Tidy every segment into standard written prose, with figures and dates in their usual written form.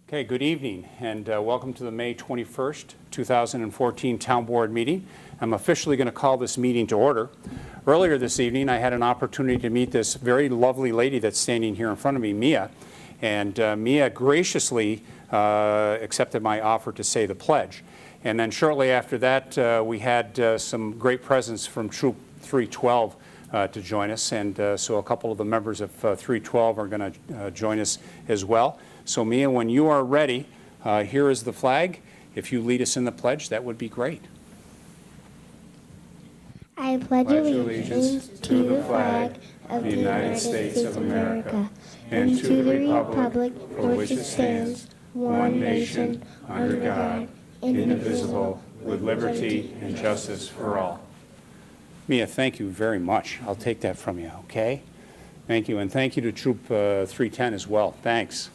Okay, good evening, and welcome to the May 21st, 2014 Town Board meeting. I'm officially going to call this meeting to order. Earlier this evening, I had an opportunity to meet this very lovely lady that's standing here in front of me, Mia, and Mia graciously accepted my offer to say the pledge. And then shortly after that, we had some great presence from Troop 312 to join us, and so a couple of the members of 312 are going to join us as well. So Mia, when you are ready, here is the flag. If you lead us in the pledge, that would be great. I pledge allegiance to the flag of the United States of America and to the republic for which it stands, one nation, under God, indivisible, with liberty and justice for all. Mia, thank you very much. I'll take that from you, okay? Thank you, and thank you to Troop 310 as well. Thanks.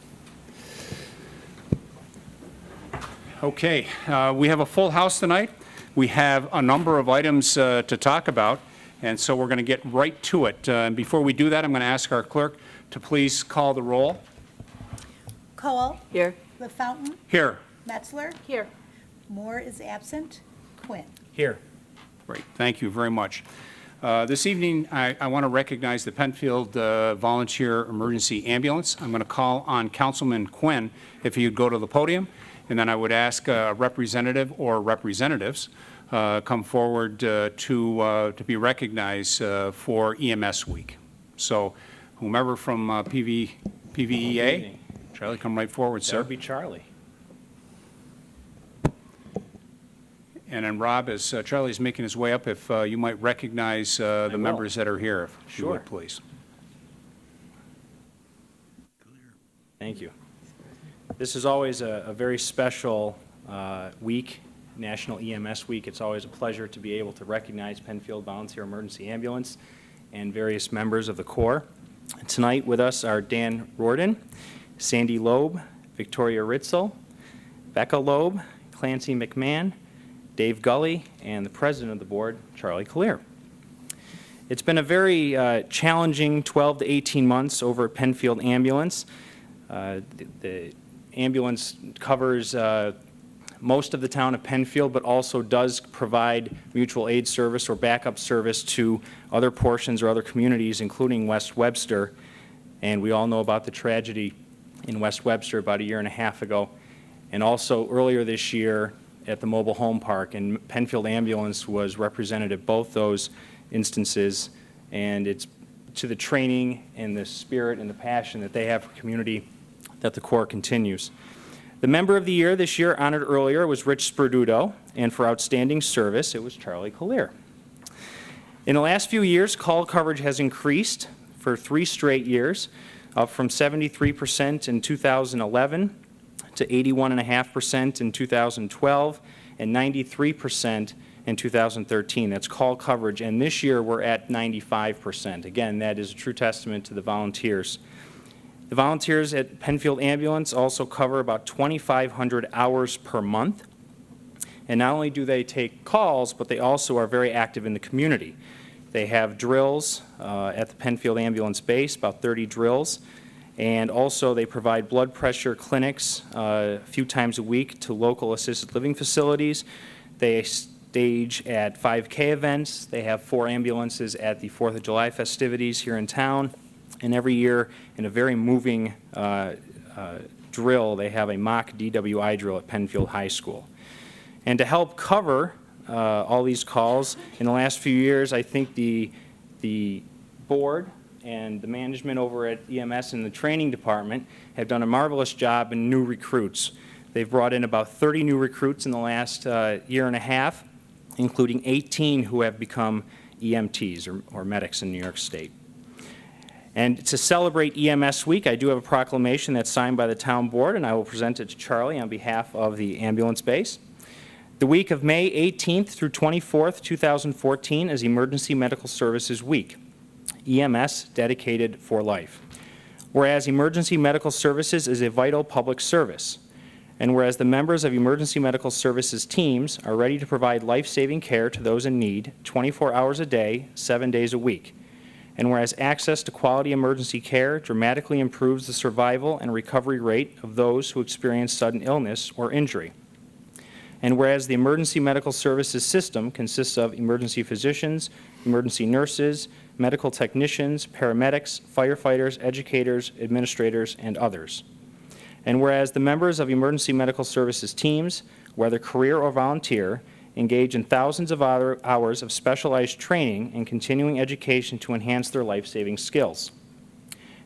Okay, we have a full house tonight. We have a number of items to talk about, and so we're going to get right to it. And before we do that, I'm going to ask our clerk to please call the roll. Cole. Here. LaFountain. Here. Metzler. Here. Moore is absent. Quinn. Here. Great, thank you very much. This evening, I want to recognize the Penfield Volunteer Emergency Ambulance. I'm going to call on Councilman Quinn if he would go to the podium, and then I would ask a representative or representatives come forward to be recognized for EMS Week. So whomever from PVEA, Charlie, come right forward, sir. That would be Charlie. And then Rob, as Charlie's making his way up, if you might recognize the members that are here, if you would, please. Thank you. This is always a very special week, National EMS Week. It's always a pleasure to be able to recognize Penfield Volunteer Emergency Ambulance and various members of the Corps. Tonight with us are Dan Rorden, Sandy Loeb, Victoria Ritzel, Becca Loeb, Clancy McMahon, Dave Gully, and the president of the board, Charlie Collier. It's been a very challenging 12 to 18 months over at Penfield Ambulance. The ambulance covers most of the town of Penfield, but also does provide mutual aid service or backup service to other portions or other communities, including West Webster. And we all know about the tragedy in West Webster about a year and a half ago. And also earlier this year at the mobile home park, and Penfield Ambulance was represented at both those instances, and it's to the training and the spirit and the passion that they have for community that the Corps continues. The Member of the Year this year, honored earlier, was Rich Sperduto, and for outstanding service, it was Charlie Collier. In the last few years, call coverage has increased for 3 straight years, up from 73% in 2011 to 81.5% in 2012 and 93% in 2013. That's call coverage, and this year we're at 95%. Again, that is a true testament to the volunteers. The volunteers at Penfield Ambulance also cover about 2,500 hours per month, and not only do they take calls, but they also are very active in the community. They have drills at the Penfield Ambulance base, about 30 drills. And also they provide blood pressure clinics a few times a week to local assisted living facilities. They stage at 5K events. They have 4 ambulances at the 4th of July festivities here in town. And every year in a very moving drill, they have a mock DWI drill at Penfield High School. And to help cover all these calls, in the last few years, I think the board and the management over at EMS and the training department have done a marvelous job in new recruits. They've brought in about 30 new recruits in the last year and a half, including 18 who have become EMTs or medics in New York State. And to celebrate EMS Week, I do have a proclamation that's signed by the town board, and I will present it to Charlie on behalf of the ambulance base. The week of May 18th through 24th, 2014 is Emergency Medical Services Week. EMS dedicated for life. Whereas emergency medical services is a vital public service, and whereas the members of emergency medical services teams are ready to provide life-saving care to those in need 24 hours a day, 7 days a week. And whereas access to quality emergency care dramatically improves the survival and recovery rate of those who experience sudden illness or injury. And whereas the emergency medical services system consists of emergency physicians, emergency nurses, medical technicians, paramedics, firefighters, educators, administrators, and others. And whereas the members of emergency medical services teams, whether career or volunteer, engage in thousands of hours of specialized training and continuing education to enhance their life-saving skills.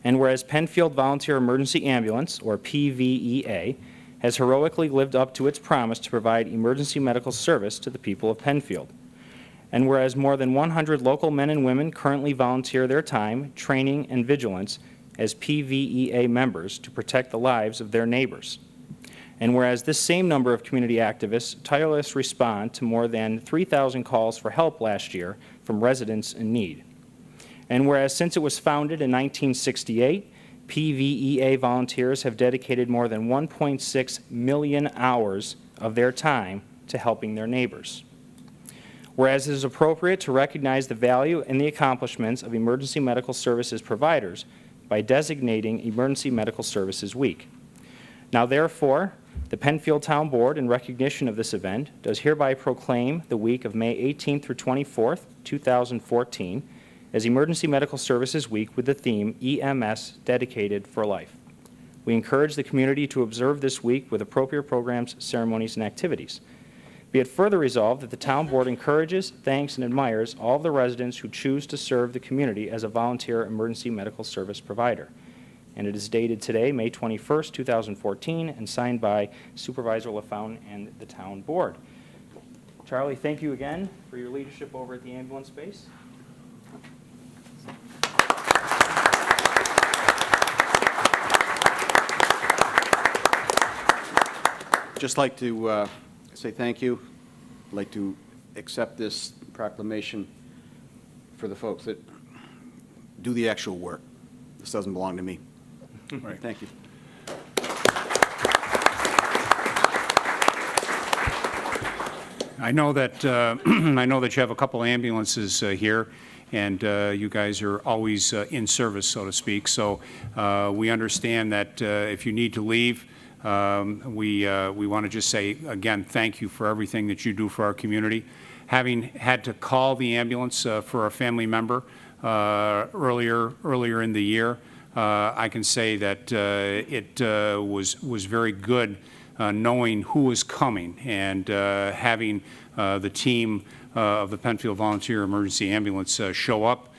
And whereas Penfield Volunteer Emergency Ambulance, or PVEA, has heroically lived up to its promise to provide emergency medical service to the people of Penfield. And whereas more than 100 local men and women currently volunteer their time, training, and vigilance as PVEA members to protect the lives of their neighbors. And whereas this same number of community activists tirelessly respond to more than 3,000 calls for help last year from residents in need. And whereas since it was founded in 1968, PVEA volunteers have dedicated more than 1.6 million hours of their time to helping their neighbors. Whereas it is appropriate to recognize the value and the accomplishments of emergency medical services providers by designating Emergency Medical Services Week. Now therefore, the Penfield Town Board, in recognition of this event, does hereby proclaim the week of May 18th through 24th, 2014, as Emergency Medical Services Week with the theme EMS Dedicated for Life. We encourage the community to observe this week with appropriate programs, ceremonies, and activities. Be it further resolved that the Town Board encourages, thanks, and admires all of the residents who choose to serve the community as a volunteer emergency medical service provider. And it is dated today, May 21st, 2014, and signed by Supervisor LaFountain and the Town Board. Charlie, thank you again for your leadership over at the ambulance base. Just like to say thank you. I'd like to accept this proclamation for the folks that do the actual work. This doesn't belong to me. Right. Thank you. I know that I know that you have a couple ambulances here, and you guys are always in service, so to speak. So we understand that if you need to leave, we want to just say again thank you for everything that you do for our community. Having had to call the ambulance for a family member earlier in the year, I can say that it was very good knowing who was coming and having the team of the Penfield Volunteer Emergency Ambulance show up,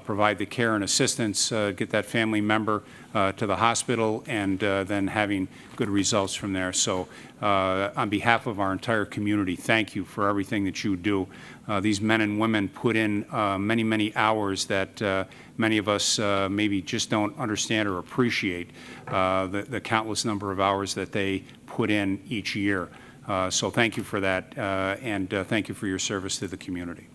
provide the care and assistance, get that family member to the hospital, and then having good results from there. So on behalf of our entire community, thank you for everything that you do. These men and women put in many, many hours that many of us maybe just don't understand or appreciate, the countless number of hours that they put in each year. So thank you for that, and thank you for your service to the community.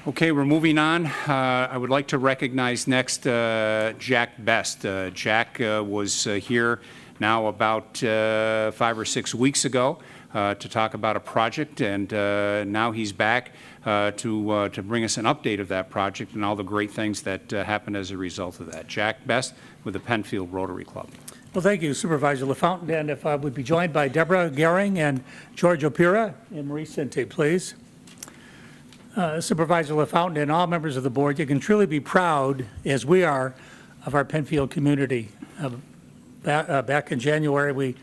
Okay, we're moving on. I would like to recognize next Jack Best. Jack was here now about 5 or 6 weeks ago to talk about a project, and now he's back to bring us an update of that project and all the great things that happened as a result of that. Jack Best with the Penfield Rotary Club. Well, thank you, Supervisor LaFountain, and if I would be joined by Deborah Gehring and George Opira and Marie Sente, please. Supervisor LaFountain and all members of the board, you can truly be proud, as we are, of our Penfield community. Back in January, we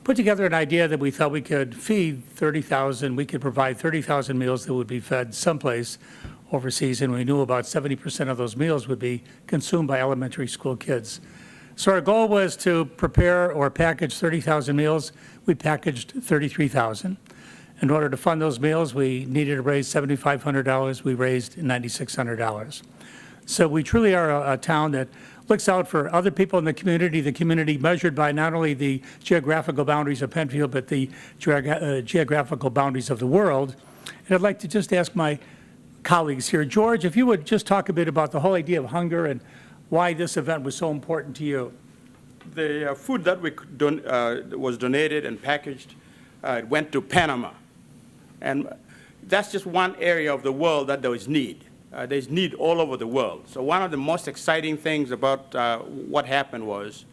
put together an idea that we thought we could feed 30,000, we could provide 30,000 meals that would be fed someplace overseas, and we knew about 70% of those meals would be consumed by elementary school kids. So our goal was to prepare or package 30,000 meals. We packaged 33,000. In order to fund those meals, we needed to raise $7,500. We raised $9,600. So we truly are a town that looks out for other people in the community measured by not only the geographical boundaries of Penfield, but the geographical boundaries of the world. And I'd like to just ask my colleagues here, George, if you would just talk a bit about the whole idea of hunger and why this event was so important to you. The food that was donated and packaged went to Panama. And that's just one area of the world that there is need. There's need all over the world. So one of the most exciting things about what happened was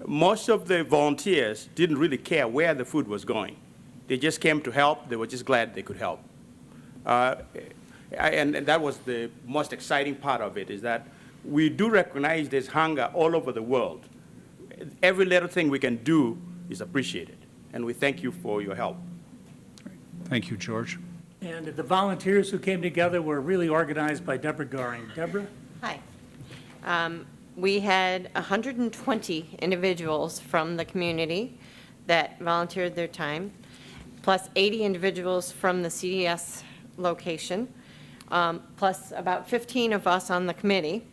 most of the volunteers didn't really care where the food was going. They just came to help. They were just glad they could help. And that was the most exciting part of it, is that we do recognize there's hunger all over the world. Every little thing we can do is appreciated, and we thank you for your help. Thank you, George. And the volunteers who came together were really organized by Deborah Goring. Deborah? Hi. We had 120 individuals from the community that volunteered their time, plus 80 individuals from the CDS location, plus about 15 of us on the committee.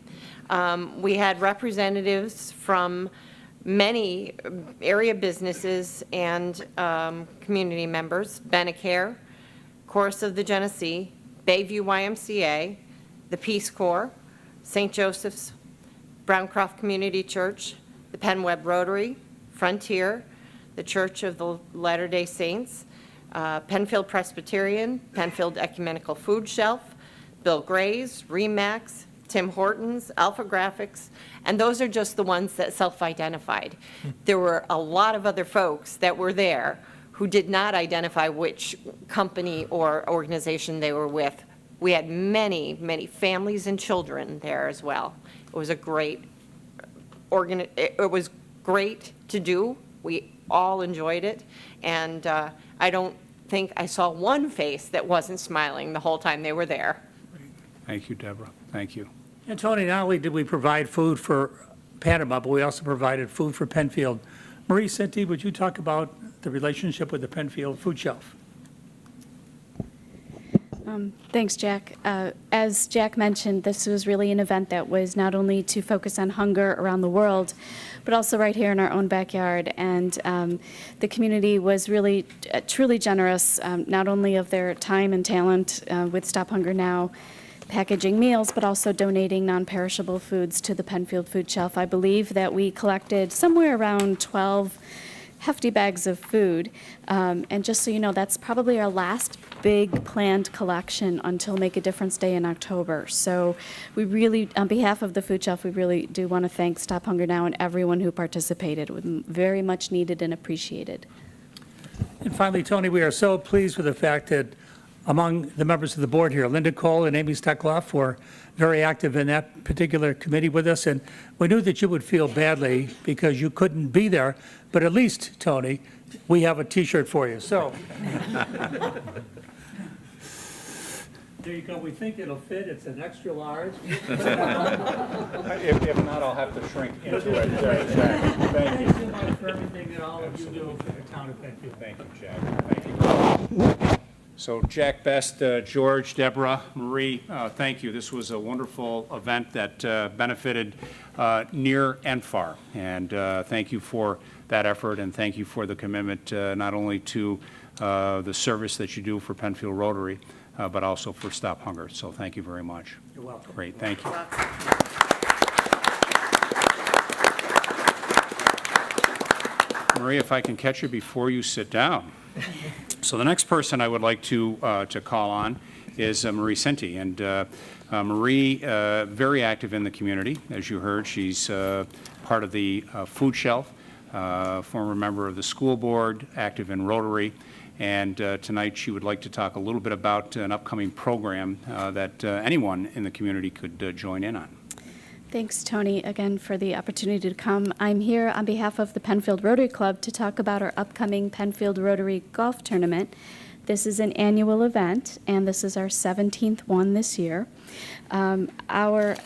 We had representatives from many area businesses and community members, Benacare, Chorus of the Genesee, Bayview YMCA, the Peace Corps, St. Joseph's, Browncroft Community Church, the Penn Web Rotary, Frontier, the Church of the Latter-day Saints, Penfield Presbyterian, Penfield Ecumenical Food Shelf, Bill Gray's, Remax, Tim Hortons, Alpha Graphics, and those are just the ones that self-identified. There were a lot of other folks that were there who did not identify which company or organization they were with. We had many, many families and children there as well. It was a great it was great to do. We all enjoyed it, and I don't think I saw one face that wasn't smiling the whole time they were there. Thank you, Deborah. Thank you. And Tony, not only did we provide food for Panama, but we also provided food for Penfield. Marie Sinti, would you talk about the relationship with the Penfield Food Shelf? Thanks, Jack. As Jack mentioned, this was really an event that was not only to focus on hunger around the world, but also right here in our own backyard. And the community was really truly generous, not only of their time and talent with Stop Hunger Now, packaging meals, but also donating non-perishable foods to the Penfield Food Shelf. I believe that we collected somewhere around 12 hefty bags of food. And just so you know, that's probably our last big planned collection until Make a Difference Day in October. So we really, on behalf of the Food Shelf, we really do want to thank Stop Hunger Now and everyone who participated. It was very much needed and appreciated. And finally, Tony, we are so pleased with the fact that among the members of the board here, Linda Cole and Amy Steckloff were very active in that particular committee with us, and we knew that you would feel badly because you couldn't be there, but at least, Tony, we have a T-shirt for you. So there you go. We think it'll fit. It's an extra large. If not, I'll have to shrink into it. Jack. Thank you. Thank you so much for everything that all of you do for the town of Penfield. Thank you, Jack. Thank you. So Jack, Best, George, Deborah, Marie, thank you. This was a wonderful event that benefited near and far. And thank you for that effort, and thank you for the commitment not only to the service that you do for Penfield Rotary, but also for Stop Hunger. So thank you very much. You're welcome. Great, thank you. Marie, if I can catch you before you sit down. So the next person I would like to call on is Marie Sinti. And Marie, very active in the community. As you heard, she's part of the Food Shelf, former member of the school board, active in Rotary. And tonight she would like to talk a little bit about an upcoming program that anyone in the community could join in on. Thanks, Tony, again for the opportunity to come. I'm here on behalf of the Penfield Rotary Club to talk about our upcoming Penfield Rotary Golf Tournament. This is an annual event, and this is our 17th one this year. Our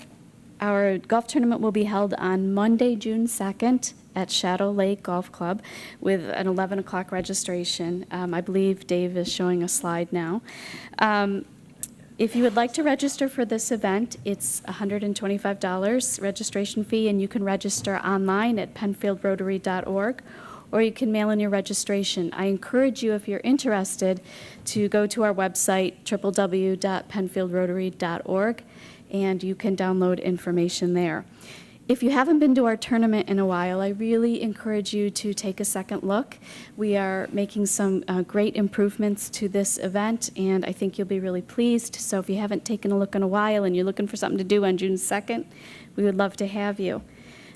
golf tournament will be held on Monday, June 2nd at Shadow Lake Golf Club with an 11 o'clock registration. I believe Dave is showing a slide now. If you would like to register for this event, it's $125 registration fee, and you can register online at penfieldrotary.org, or you can mail in your registration. I encourage you, if you're interested, to go to our website, www.penfieldrotary.org, and you can download information there. If you haven't been to our tournament in a while, I really encourage you to take a second look. We are making some great improvements to this event, and I think you'll be really pleased. So if you haven't taken a look in a while and you're looking for something to do on June 2nd, we would love to have you.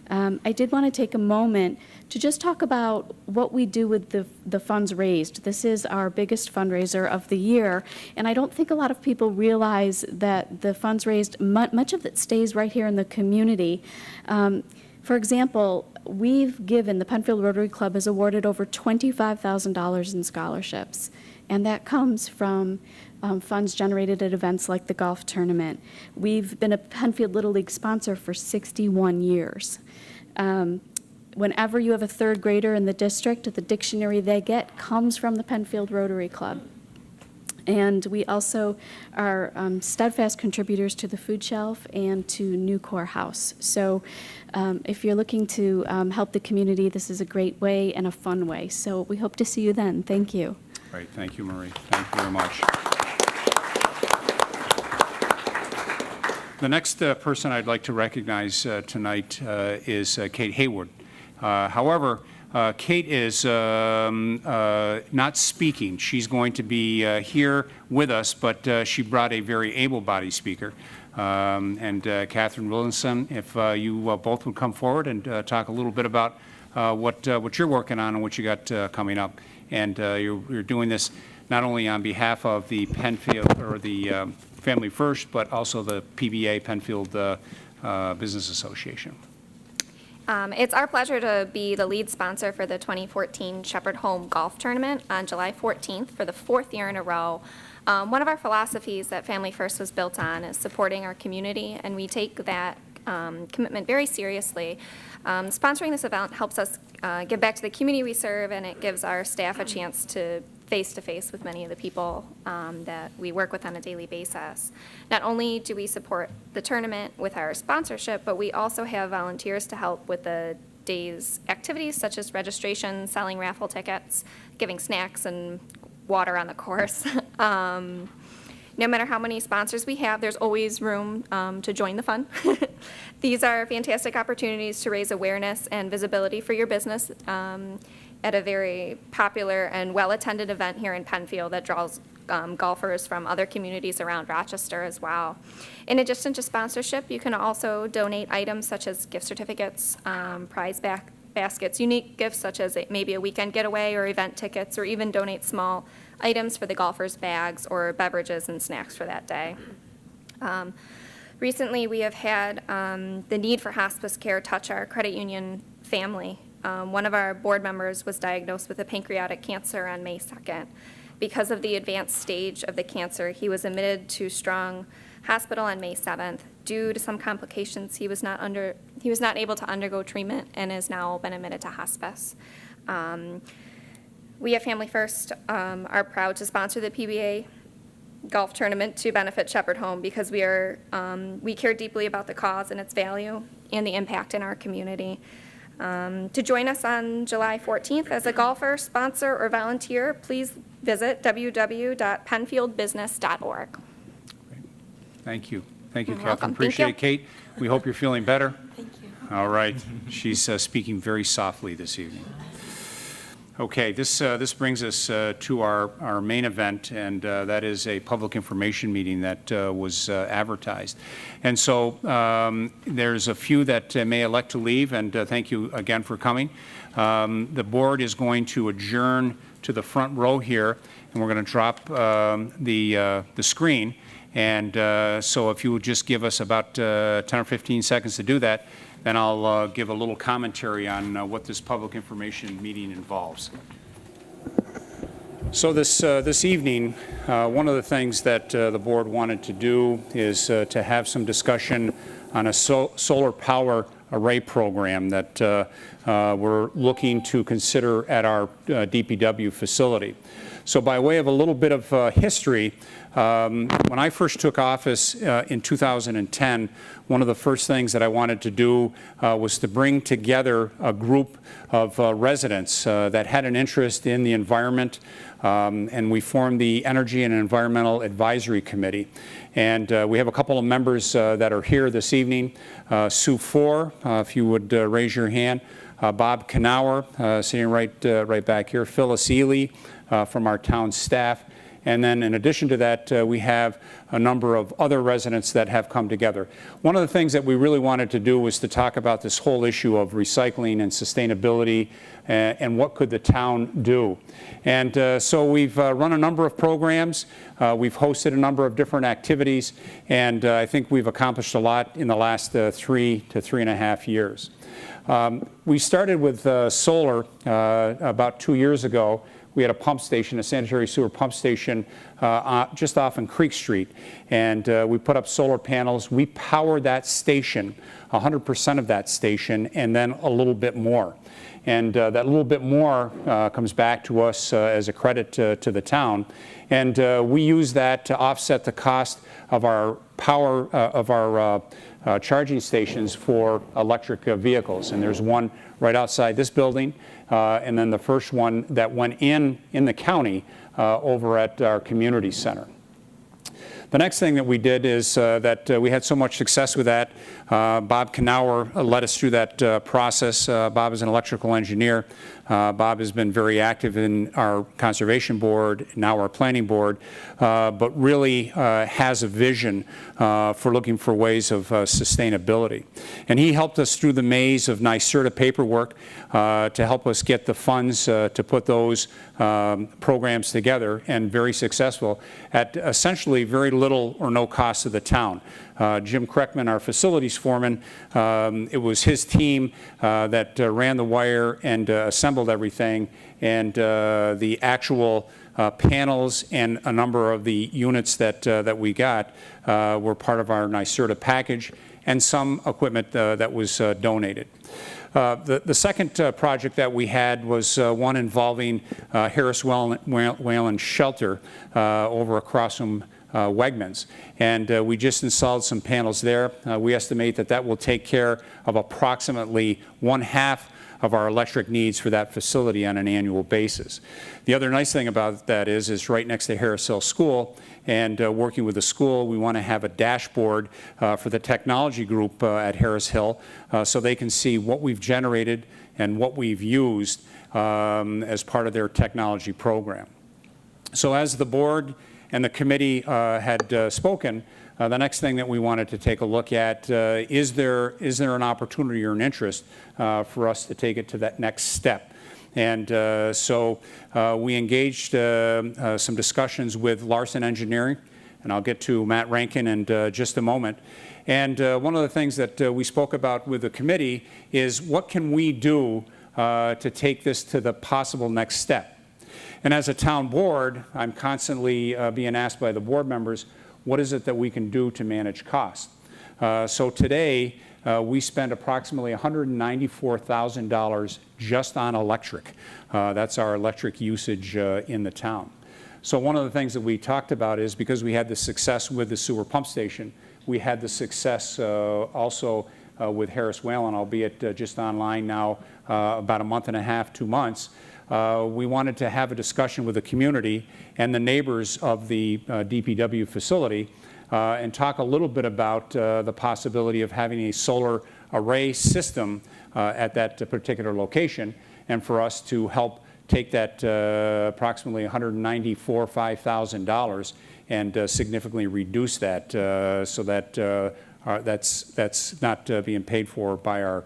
I did want to take a moment to just talk about what we do with the funds raised. This is our biggest fundraiser of the year, and I don't think a lot of people realize that the funds raised, much of it stays right here in the community. For example, the Penfield Rotary Club has awarded over $25,000 in scholarships, and that comes from funds generated at events like the golf tournament. We've been a Penfield Little League sponsor for 61 years. Whenever you have a third grader in the district, the dictionary they get comes from the Penfield Rotary Club. And we also are steadfast contributors to the food shelf and to New Core House. So if you're looking to help the community, this is a great way and a fun way. So we hope to see you then. Thank you. Great. Thank you, Marie. Thank you very much. The next person I'd like to recognize tonight is Kate Haywood. However, Kate is not speaking. She's going to be here with us, but she brought a very able-bodied speaker. And Catherine Williamson, if you both would come forward and talk a little bit about what you're working on and what you got coming up. And you're doing this not only on behalf of the Penfield or the Family First, but also the PBA, Penfield Business Association. It's our pleasure to be the lead sponsor for the 2014 Shepherd Home Golf Tournament on July 14th for the 4th year in a row. One of our philosophies that Family First was built on is supporting our community, and we take that commitment very seriously. Sponsoring this event helps us give back to the community we serve, and it gives our staff a chance to face-to-face with many of the people that we work with on a daily basis. Not only do we support the tournament with our sponsorship, but we also have volunteers to help with the day's activities, such as registration, selling raffle tickets, giving snacks and water on the course. No matter how many sponsors we have, there's always room to join the fun. These are fantastic opportunities to raise awareness and visibility for your business at a very popular and well-attended event here in Penfield that draws golfers from other communities around Rochester as well. In addition to sponsorship, you can also donate items such as gift certificates, prize baskets, unique gifts such as maybe a weekend getaway or event tickets, or even donate small items for the golfers' bags or beverages and snacks for that day. Recently, we have had the need for hospice care touch our credit union family. One of our board members was diagnosed with a pancreatic cancer on May 2nd. Because of the advanced stage of the cancer, he was admitted to Strong Hospital on May 7th. Due to some complications, he was not able to undergo treatment and has now been admitted to hospice. We at Family First are proud to sponsor the PBA golf tournament to benefit Shepherd Home because we care deeply about the cause and its value and the impact in our community. To join us on July 14th as a golfer, sponsor, or volunteer, please visit www.penfieldbusiness.org. Thank you. Thank you, You're Catherine. welcome. Appreciate it, Thank Kate. We hope you're feeling better. Thank you. All right. She's speaking very softly this evening. Okay, this brings us to our main event, and that is a public information meeting that was advertised. And so there's a few that may elect to leave, and thank you again for coming. The board is going to adjourn to the front row here, and we're going to drop the screen. And so if you would just give us about 10 or 15 seconds to do that, then I'll give a little commentary on what this public information meeting involves. So this evening, one of the things that the board wanted to do is to have some discussion on a solar power array program that we're looking to consider at our DPW facility. So by way of a little bit of history, when I first took office in 2010, one of the first things that I wanted to do was to bring together a group of residents that had an interest in the environment, and we formed the Energy and Environmental Advisory Committee. And we have a couple of members that are here this evening. Sue Four, if you would raise your hand. Bob Knauer, sitting right back here. Phyllis Ely from our town staff. And then in addition to that, we have a number of other residents that have come together. One of the things that we really wanted to do was to talk about this whole issue of recycling and sustainability and what could the town do. And so we've run a number of programs. We've hosted a number of different activities, and I think we've accomplished a lot in the last 3 to 3.5 years. We started with solar about 2 years ago. We had a pump station, a sanitary sewer pump station, just off on Creek Street, and we put up solar panels. We powered that station, 100% of that station, and then a little bit more. And that little bit more comes back to us as a credit to the town. And we use that to offset the cost of our power, of our charging stations for electric vehicles. And there's one right outside this building, and then the first one that went in the county over at our community center. The next thing that we did is that we had so much success with that. Bob Knauer led us through that process. Bob is an electrical engineer. Bob has been very active in our conservation board, now our planning board, but really has a vision for looking for ways of sustainability. And he helped us through the maze of NYSERDA paperwork to help us get the funds to put those programs together, and very successful at essentially very little or no cost to the town. Jim Kreckman, our facilities foreman, it was his team that ran the wire and assembled everything, and the actual panels and a number of the units that we got were part of our NYSERDA package, and some equipment that was donated. The second project that we had was one involving Harris Whalen Shelter over across from Wegmans, and we just installed some panels there. We estimate that that will take care of approximately 1/2 of our electric needs for that facility on an annual basis. The other nice thing about that is right next to Harris Hill School, and working with the school, we want to have a dashboard for the technology group at Harris Hill so they can see what we've generated and what we've used as part of their technology program. So as the board and the committee had spoken, the next thing that we wanted to take a look at, is there an opportunity or an interest for us to take it to that next step? And so we engaged some discussions with Larson Engineering, and I'll get to Matt Rankin in just a moment. And one of the things that we spoke about with the committee is what can we do to take this to the possible next step? And as a town board, I'm constantly being asked by the board members, what is it that we can do to manage costs? So today, we spend approximately $194,000 just on electric. That's our electric usage in the town. So one of the things that we talked about is, because we had the success with the sewer pump station, we had the success also with Harris Whalen, albeit just online now about 1.5 to 2 months. We wanted to have a discussion with the community and the neighbors of the DPW facility and talk a little bit about the possibility of having a solar array system at that particular location, and for us to help take that approximately $194,000 and significantly reduce that so that that's not being paid for by our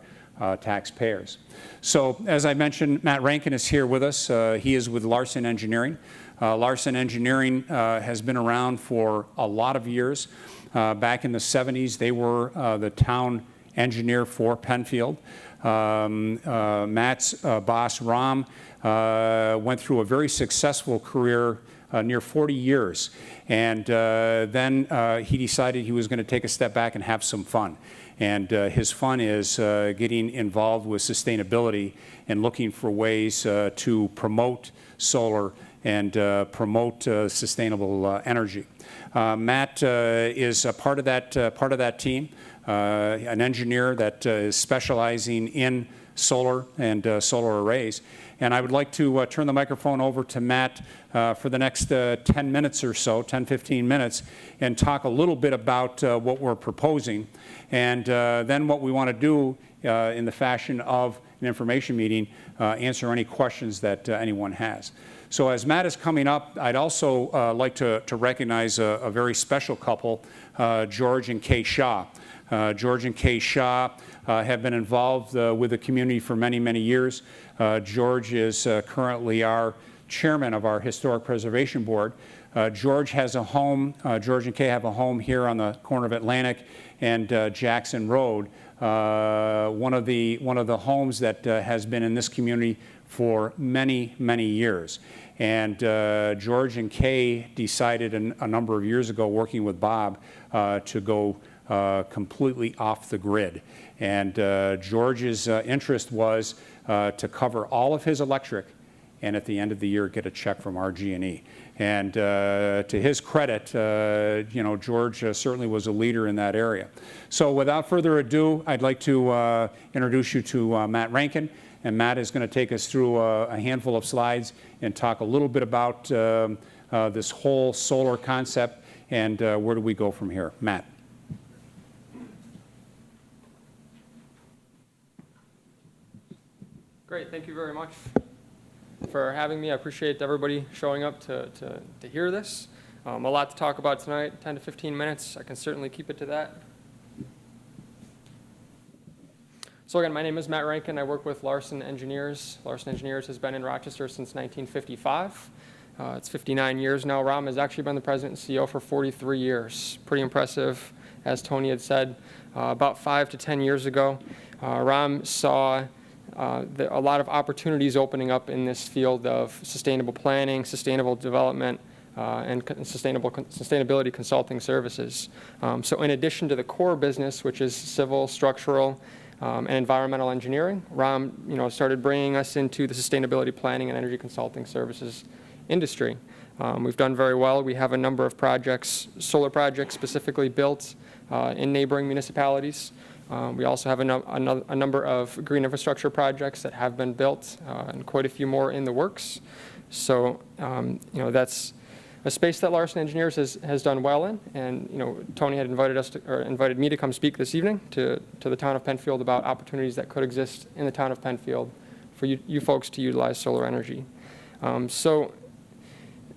taxpayers. So as I mentioned, Matt Rankin is here with us. He is with Larson Engineering. Larson Engineering has been around for a lot of years. Back in the 70s, they were the town engineer for Penfield. Matt's boss, Ram, went through a very successful career, near 40 years. And then he decided he was going to take a step back and have some fun. And his fun is getting involved with sustainability and looking for ways to promote solar and promote sustainable energy. Matt is a part of that team, an engineer that is specializing in solar and solar arrays. And I would like to turn the microphone over to Matt for the next 10 minutes or so, 10, 15 minutes, and talk a little bit about what we're proposing. And then what we want to do in the fashion of an information meeting, answer any questions that anyone has. So as Matt is coming up, I'd also like to recognize a very special couple, George and Kay Shaw. George and Kay Shaw have been involved with the community for many, many years. George is currently our chairman of our Historic Preservation Board. George has a home, George and Kay have a home here on the corner of Atlantic and Jackson Road, one of the homes that has been in this community for many, many years. And George and Kay decided a number of years ago, working with Bob, to go completely off the grid. And George's interest was to cover all of his electric and at the end of the year get a check from RG&E. And to his credit, you know, George certainly was a leader in that area. So without further ado, I'd like to introduce you to Matt Rankin. And Matt is going to take us through a handful of slides and talk a little bit about this whole solar concept and where do we go from here. Matt. Great, thank you very much for having me. I appreciate everybody showing up to hear this. A lot to talk about tonight, 10 to 15 minutes. I can certainly keep it to that. So again, my name is Matt Rankin. I work with Larson Engineers. Larson Engineers has been in Rochester since 1955. It's 59 years now. Ram has actually been the president and CEO for 43 years. Pretty impressive. As Tony had said, about 5 to 10 years ago, Ram saw a lot of opportunities opening up in this field of sustainable planning, sustainable development, and sustainability consulting services. So in addition to the core business, which is civil, structural, and environmental engineering, Ram, started bringing us into the sustainability planning and energy consulting services industry. We've done very well. We have a number of projects, solar projects specifically built in neighboring municipalities. We also have a number of green infrastructure projects that have been built and quite a few more in the works. So, that's a space that Larson Engineers has done well in. And, Tony had invited me to come speak this evening to the town of Penfield about opportunities that could exist in the town of Penfield for you folks to utilize solar energy. So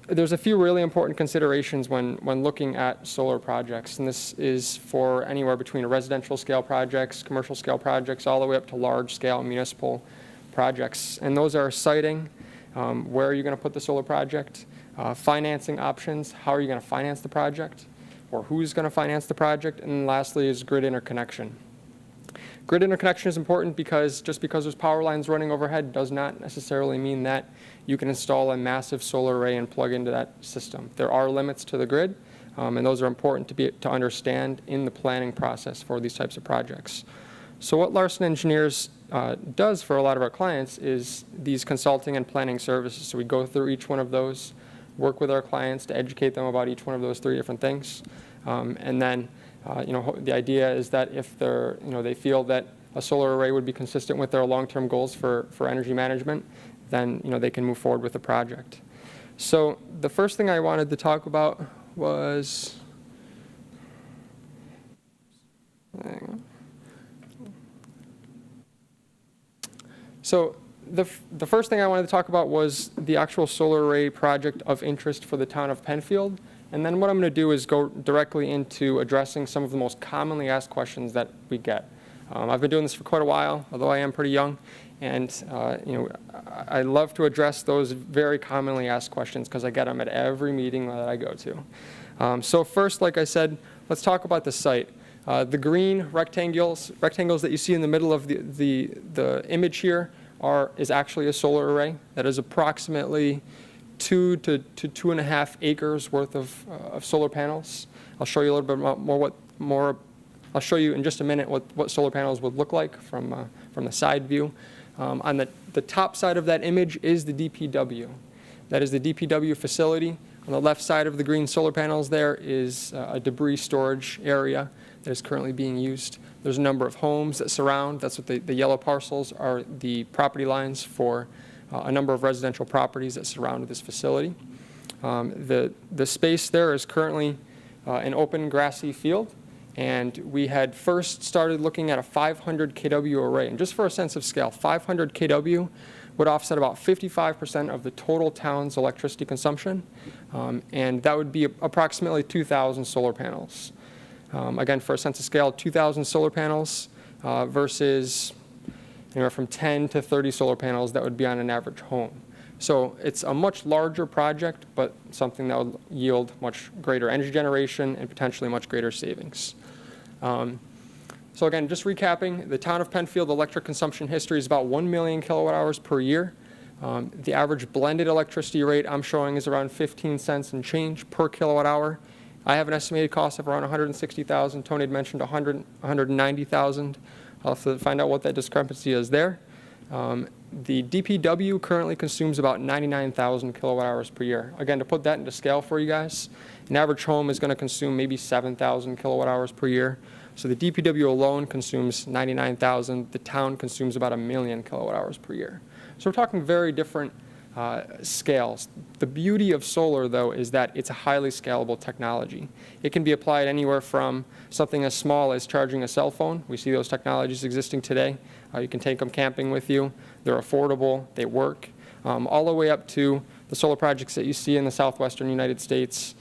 there's a few really important considerations when looking at solar projects, and this is for anywhere between residential scale projects, commercial scale projects, all the way up to large scale municipal projects. And those are siting, where are you going to put the solar project, financing options, how are you going to finance the project, or who's going to finance the project, and lastly is grid interconnection. Grid interconnection is important because just because there's power lines running overhead does not necessarily mean that you can install a massive solar array and plug into that system. There are limits to the grid, and those are important to understand in the planning process for these types of projects. So what Larson Engineers does for a lot of our clients is these consulting and planning services. So we go through each one of those, work with our clients to educate them about each one of those 3 different things, and then the idea is that if they feel that a solar array would be consistent with their long-term goals for energy management, then they can move forward with the project. So the first thing I wanted to talk about was the first thing I wanted to talk about was the actual solar array project of interest for the town of Penfield. And then what I'm going to do is go directly into addressing some of the most commonly asked questions that we get. I've been doing this for quite a while, although I am pretty young. And I love to address those very commonly asked questions because I get them at every meeting that I go to. So first, like I said, let's talk about the site. The green rectangles that you see in the middle of the image here is actually a solar array that is approximately 2 to 2.5 acres worth of solar panels. I'll show you a little bit more. I'll show you in just a minute what solar panels would look like from the side view. On the top side of that image is the DPW. That is the DPW facility. On the left side of the green solar panels there is a debris storage area that is currently being used. There's a number of homes that surround. That's what the yellow parcels are, the property lines for a number of residential properties that surround this facility. The space there is currently an open grassy field, and we had first started looking at a 500 kW array. And just for a sense of scale, 500 kW would offset about 55% of the total town's electricity consumption, and that would be approximately 2,000 solar panels. Again, for a sense of scale, 2,000 solar panels versus anywhere from 10 to 30 solar panels that would be on an average home. So it's a much larger project, but something that would yield much greater energy generation and potentially much greater savings. So again, just recapping, the town of Penfield electric consumption history is about 1 million kilowatt hours per year. The average blended electricity rate I'm showing is around 15 cents and change per kilowatt hour. I have an estimated cost of around 160,000. Tony had mentioned 190,000. I'll have to find out what that discrepancy is there. The DPW currently consumes about 99,000 kilowatt hours per year. Again, to put that into scale for you guys, an average home is going to consume maybe 7,000 kilowatt hours per year. So the DPW alone consumes 99,000. The town consumes about 1 million kilowatt hours per year. So we're talking very different scales. The beauty of solar, though, is that it's a highly scalable technology. It can be applied anywhere from something as small as charging a cell phone. We see those technologies existing today. You can take them camping with you. They're affordable. They work. All the way up to the solar projects that you see in the southwestern United States,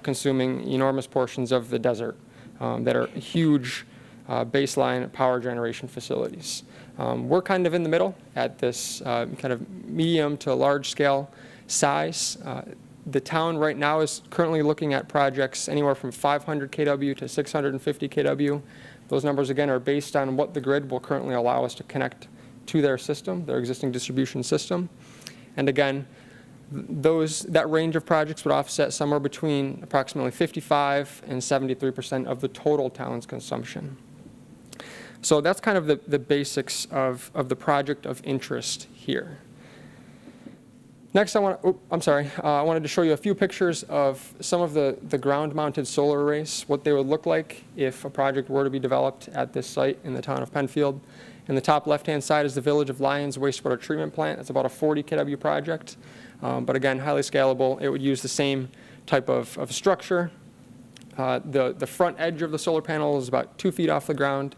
consuming enormous portions of the desert that are huge baseline power generation facilities. We're kind of in the middle at this kind of medium to large scale size. The town right now is currently looking at projects anywhere from 500 kW to 650 kW. Those numbers, again, are based on what the grid will currently allow us to connect to their system, their existing distribution system. And again, that range of projects would offset somewhere between approximately 55 and 73% of the total town's consumption. So that's kind of the basics of the project of interest here. Next, I wanted to show you a few pictures of some of the ground-mounted solar arrays, what they would look like if a project were to be developed at this site in the town of Penfield. In the top left-hand side is the Village of Lyons wastewater treatment plant. It's about a 40 kW project, but again, highly scalable. It would use the same type of structure. The front edge of the solar panel is about 2 feet off the ground.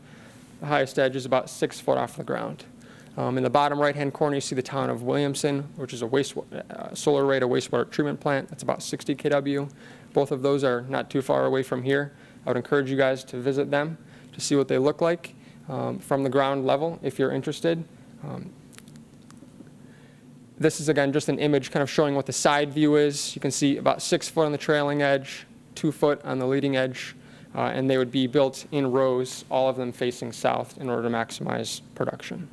The highest edge is about 6 foot off the ground. In the bottom right-hand corner, you see the town of Williamson, which is a solar array to wastewater treatment plant. That's about 60 kW. Both of those are not too far away from here. I would encourage you guys to visit them to see what they look like from the ground level if you're interested. This is, again, just an image kind of showing what the side view is. You can see about 6 foot on the trailing edge, 2 foot on the leading edge, and they would be built in rows, all of them facing south in order to maximize production.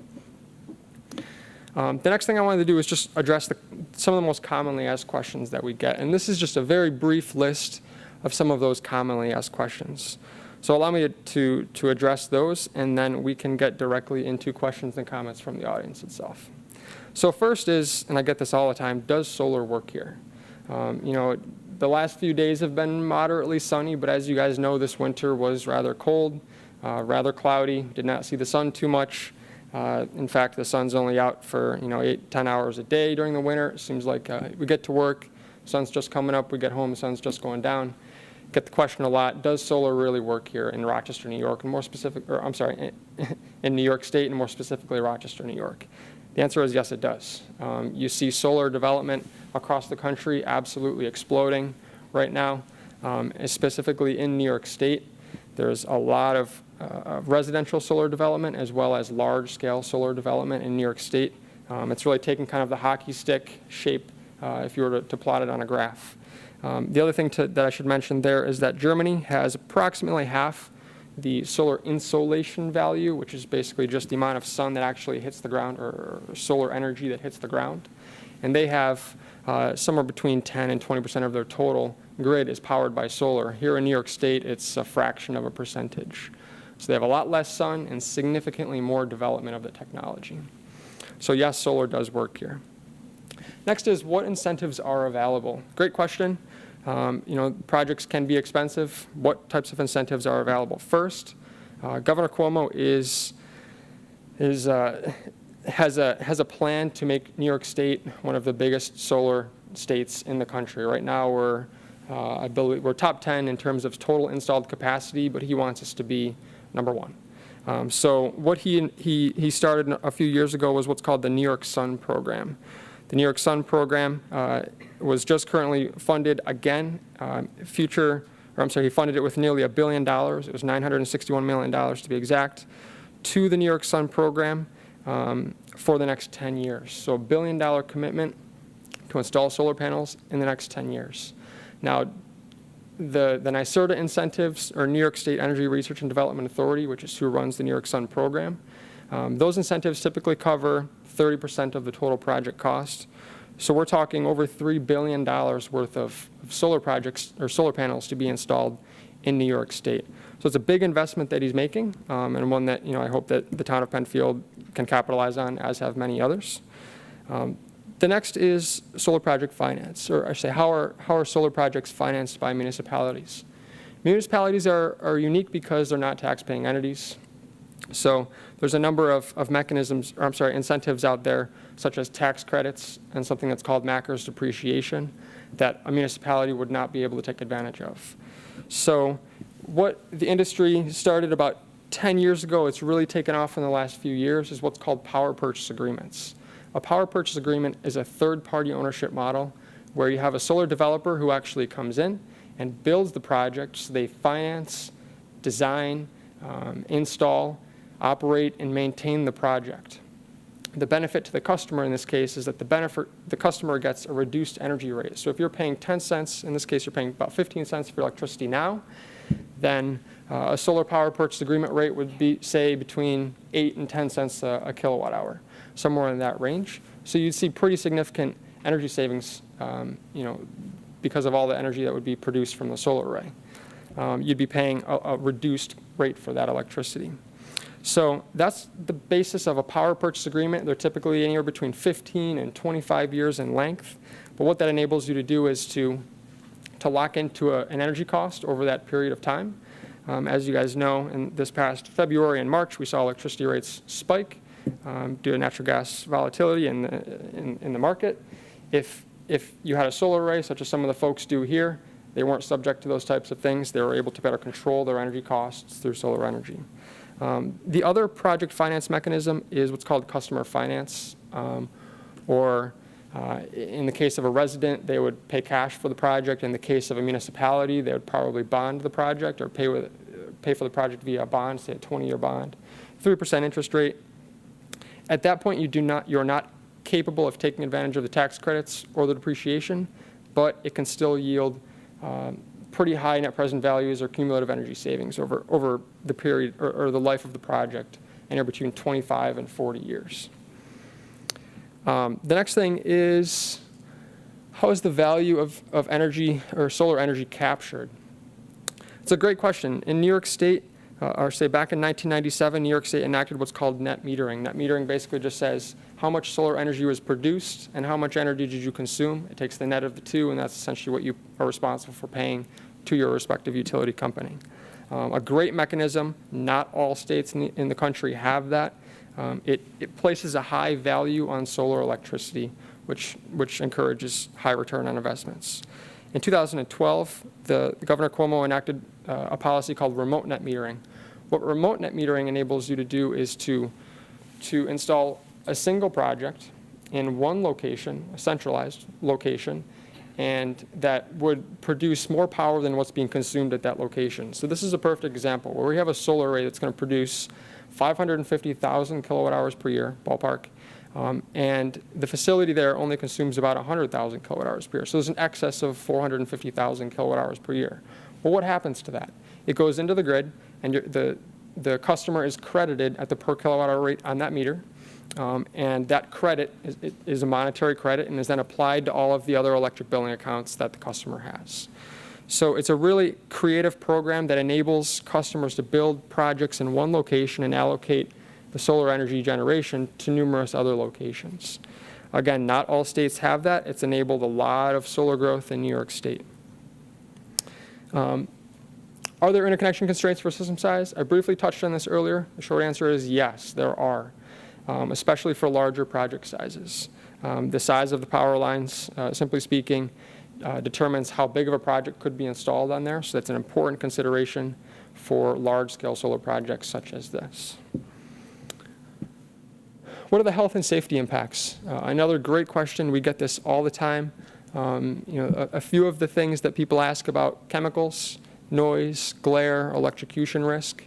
The next thing I wanted to do is just address some of the most commonly asked questions that we get. And this is just a very brief list of some of those commonly asked questions. So allow me to address those, and then we can get directly into questions and comments from the audience itself. So first is, and I get this all the time, does solar work here? The last few days have been moderately sunny, but as you guys know, this winter was rather cold, rather cloudy, did not see the sun too much. In fact, the sun's only out for 8-10 hours a day during the winter. It seems like we get to work, sun's just coming up, we get home, the sun's just going down. Get the question a lot, does solar really work here in Rochester, New York, and more specific, or I'm sorry, in New York State, and more specifically Rochester, New York? The answer is yes, it does. You see solar development across the country absolutely exploding right now, specifically in New York State. There's a lot of residential solar development as well as large-scale solar development in New York State. It's really taken kind of the hockey stick shape if you were to plot it on a graph. The other thing that I should mention there is that Germany has approximately half the solar insolation value, which is basically just the amount of sun that actually hits the ground, or solar energy that hits the ground. And they have somewhere between 10 and 20% of their total grid is powered by solar. Here in New York State, it's a fraction of a percentage. So they have a lot less sun and significantly more development of the technology. So yes, solar does work here. Next is what incentives are available. Great question. Projects can be expensive. What types of incentives are available? First, Governor Cuomo has a plan to make New York State one of the biggest solar states in the country. Right now, I believe we're top 10 in terms of total installed capacity, but he wants us to be number 1. So what he started a few years ago was what's called the New York Sun program. The New York Sun program was just currently funded again. He funded it with nearly $1 billion. It was $961 million to be exact, to the New York Sun program for the next 10 years. So $1 billion commitment to install solar panels in the next 10 years. Now, the NYSERDA incentives, or New York State Energy Research and Development Authority, which is who runs the New York Sun program, those incentives typically cover 30% of the total project cost. So we're talking over $3 billion worth of solar projects or solar panels to be installed in New York State. So it's a big investment that he's making, and one that I hope that the town of Penfield can capitalize on, as have many others. The next is solar project finance, or I should say, how are solar projects financed by municipalities? Municipalities are unique because they're not tax-paying entities. So there's a number of mechanisms, incentives out there, such as tax credits and something that's called MACRS depreciation, that a municipality would not be able to take advantage of. So what the industry started about 10 years ago, it's really taken off in the last few years, is what's called power purchase agreements. A power purchase agreement is a third-party ownership model where you have a solar developer who actually comes in and builds the project. So they finance, design, install, operate, and maintain the project. The benefit to the customer in this case is that the customer gets a reduced energy rate. So if you're paying 10 cents, in this case you're paying about 15 cents for electricity now, then a solar power purchase agreement rate would be, say, between 8 and 10 cents a kilowatt hour, somewhere in that range. So you'd see pretty significant energy savings, because of all the energy that would be produced from the solar array. You'd be paying a reduced rate for that electricity. So that's the basis of a power purchase agreement. They're typically anywhere between 15 and 25 years in length. But what that enables you to do is to lock into an energy cost over that period of time. As you guys know, in this past February and March, we saw electricity rates spike due to natural gas volatility in the market. If you had a solar array, such as some of the folks do here, they weren't subject to those types of things. They were able to better control their energy costs through solar energy. The other project finance mechanism is what's called customer finance, or in the case of a resident, they would pay cash for the project. In the case of a municipality, they would probably bond the project or pay for the project via a bond, say a 20-year bond, 3% interest rate. At that point, you're not capable of taking advantage of the tax credits or the depreciation, but it can still yield pretty high net present values or cumulative energy savings over the period or the life of the project, anywhere between 25 and 40 years. The next thing is, how is the value of energy or solar energy captured? It's a great question. In New York State, or say back in 1997, New York State enacted what's called net metering. Net metering basically just says how much solar energy was produced and how much energy did you consume. It takes the net of the two, and that's essentially what you are responsible for paying to your respective utility company. A great mechanism. Not all states in the country have that. It places a high value on solar electricity, which encourages high return on investments. In 2012, Governor Cuomo enacted a policy called remote net metering. What remote net metering enables you to do is to install a single project in one location, a centralized location, and that would produce more power than what's being consumed at that location. So this is a perfect example where we have a solar array that's going to produce 550,000 kilowatt hours per year, ballpark, and the facility there only consumes about 100,000 kilowatt hours per year. So there's an excess of 450,000 kilowatt hours per year. Well, what happens to that? It goes into the grid, and the customer is credited at the per kilowatt hour rate on that meter. And that credit is a monetary credit and is then applied to all of the other electric billing accounts that the customer has. So it's a really creative program that enables customers to build projects in one location and allocate the solar energy generation to numerous other locations. Again, not all states have that. It's enabled a lot of solar growth in New York State. Are there interconnection constraints for system size? I briefly touched on this earlier. The short answer is yes, there are, especially for larger project sizes. The size of the power lines, simply speaking, determines how big of a project could be installed on there, so that's an important consideration for large-scale solar projects such as this. What are the health and safety impacts? Another great question. We get this all the time. A few of the things that people ask about: chemicals, noise, glare, electrocution risk.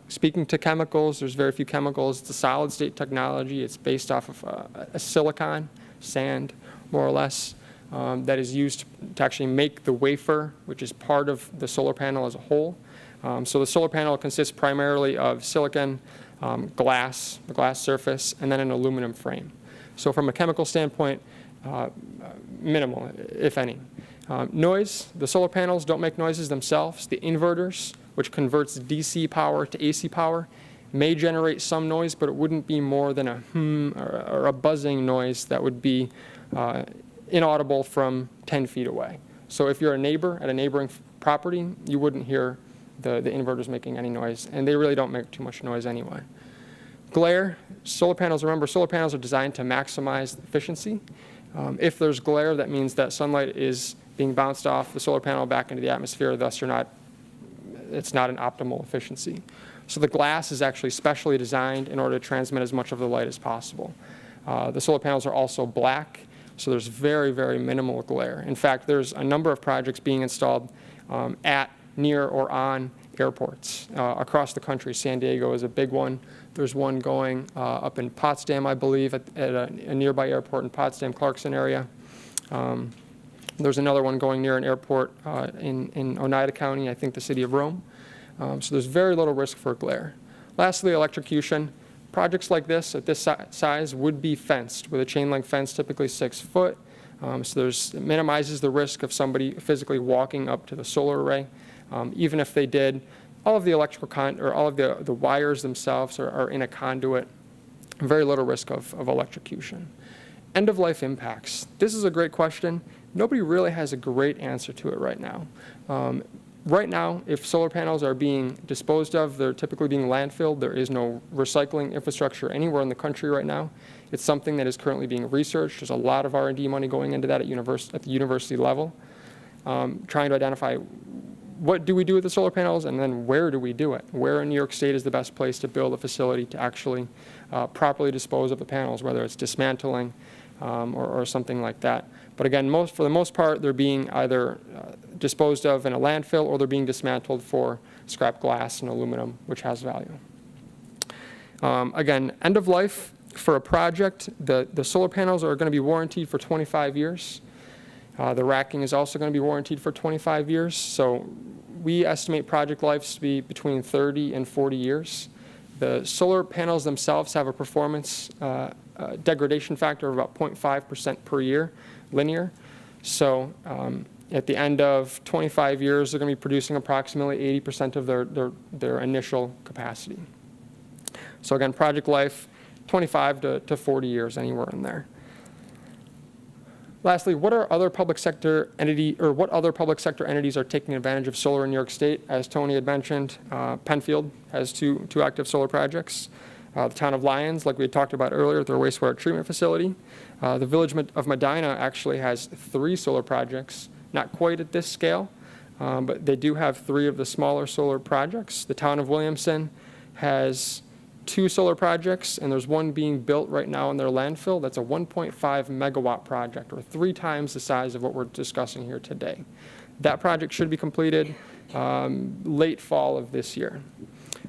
Speaking to chemicals, there's very few chemicals. It's a solid-state technology. It's based off of a silicon, sand, more or less, that is used to actually make the wafer, which is part of the solar panel as a whole. So the solar panel consists primarily of silicon, glass, the glass surface, and then an aluminum frame. So from a chemical standpoint, minimal, if any. Noise, the solar panels don't make noises themselves. The inverters, which converts DC power to AC power, may generate some noise, but it wouldn't be more than a hum or a buzzing noise that would be inaudible from 10 feet away. So if you're a neighbor at a neighboring property, you wouldn't hear the inverters making any noise, and they really don't make too much noise anyway. Glare, solar panels, remember, solar panels are designed to maximize efficiency. If there's glare, that means that sunlight is being bounced off the solar panel back into the atmosphere, thus it's not an optimal efficiency. So the glass is actually specially designed in order to transmit as much of the light as possible. The solar panels are also black, so there's very, very minimal glare. In fact, there's a number of projects being installed at, near, or on airports across the country. San Diego is a big one. There's one going up in Potsdam, I believe, at a nearby airport in Potsdam, Clarkson area. There's another one going near an airport in Oneida County, I think the city of Rome. So there's very little risk for glare. Lastly, electrocution. Projects like this at this size would be fenced with a chain link fence, typically 6 foot. So it minimizes the risk of somebody physically walking up to the solar array. Even if they did, all of the electrical or all of the wires themselves are in a conduit. Very little risk of electrocution. End-of-life impacts. This is a great question. Nobody really has a great answer to it right now. Right now, if solar panels are being disposed of, they're typically being landfilled. There is no recycling infrastructure anywhere in the country right now. It's something that is currently being researched. There's a lot of R&D money going into that at the university level, trying to identify what do we do with the solar panels, and then where do we do it? Where in New York State is the best place to build a facility to actually properly dispose of the panels, whether it's dismantling or something like that. But again, for the most part, they're being either disposed of in a landfill or they're being dismantled for scrap glass and aluminum, which has value. Again, end of life for a project, the solar panels are going to be warranted for 25 years. The racking is also going to be warranted for 25 years. So we estimate project lives to be between 30 and 40 years. The solar panels themselves have a performance degradation factor of about 0.5% per year, linear. So at the end of 25 years, they're going to be producing approximately 80% of their initial capacity. So again, project life, 25 to 40 years, anywhere in there. Lastly, what other public sector entities are taking advantage of solar in New York State? As Tony had mentioned, Penfield has two active solar projects. The town of Lyons, like we had talked about earlier, their wastewater treatment facility. The village of Medina actually has 3 solar projects, not quite at this scale, but they do have 3 of the smaller solar projects. The town of Williamson has 2 solar projects, and there's one being built right now in their landfill. That's a 1.5 megawatt project, or 3 times the size of what we're discussing here today. That project should be completed late fall of this year.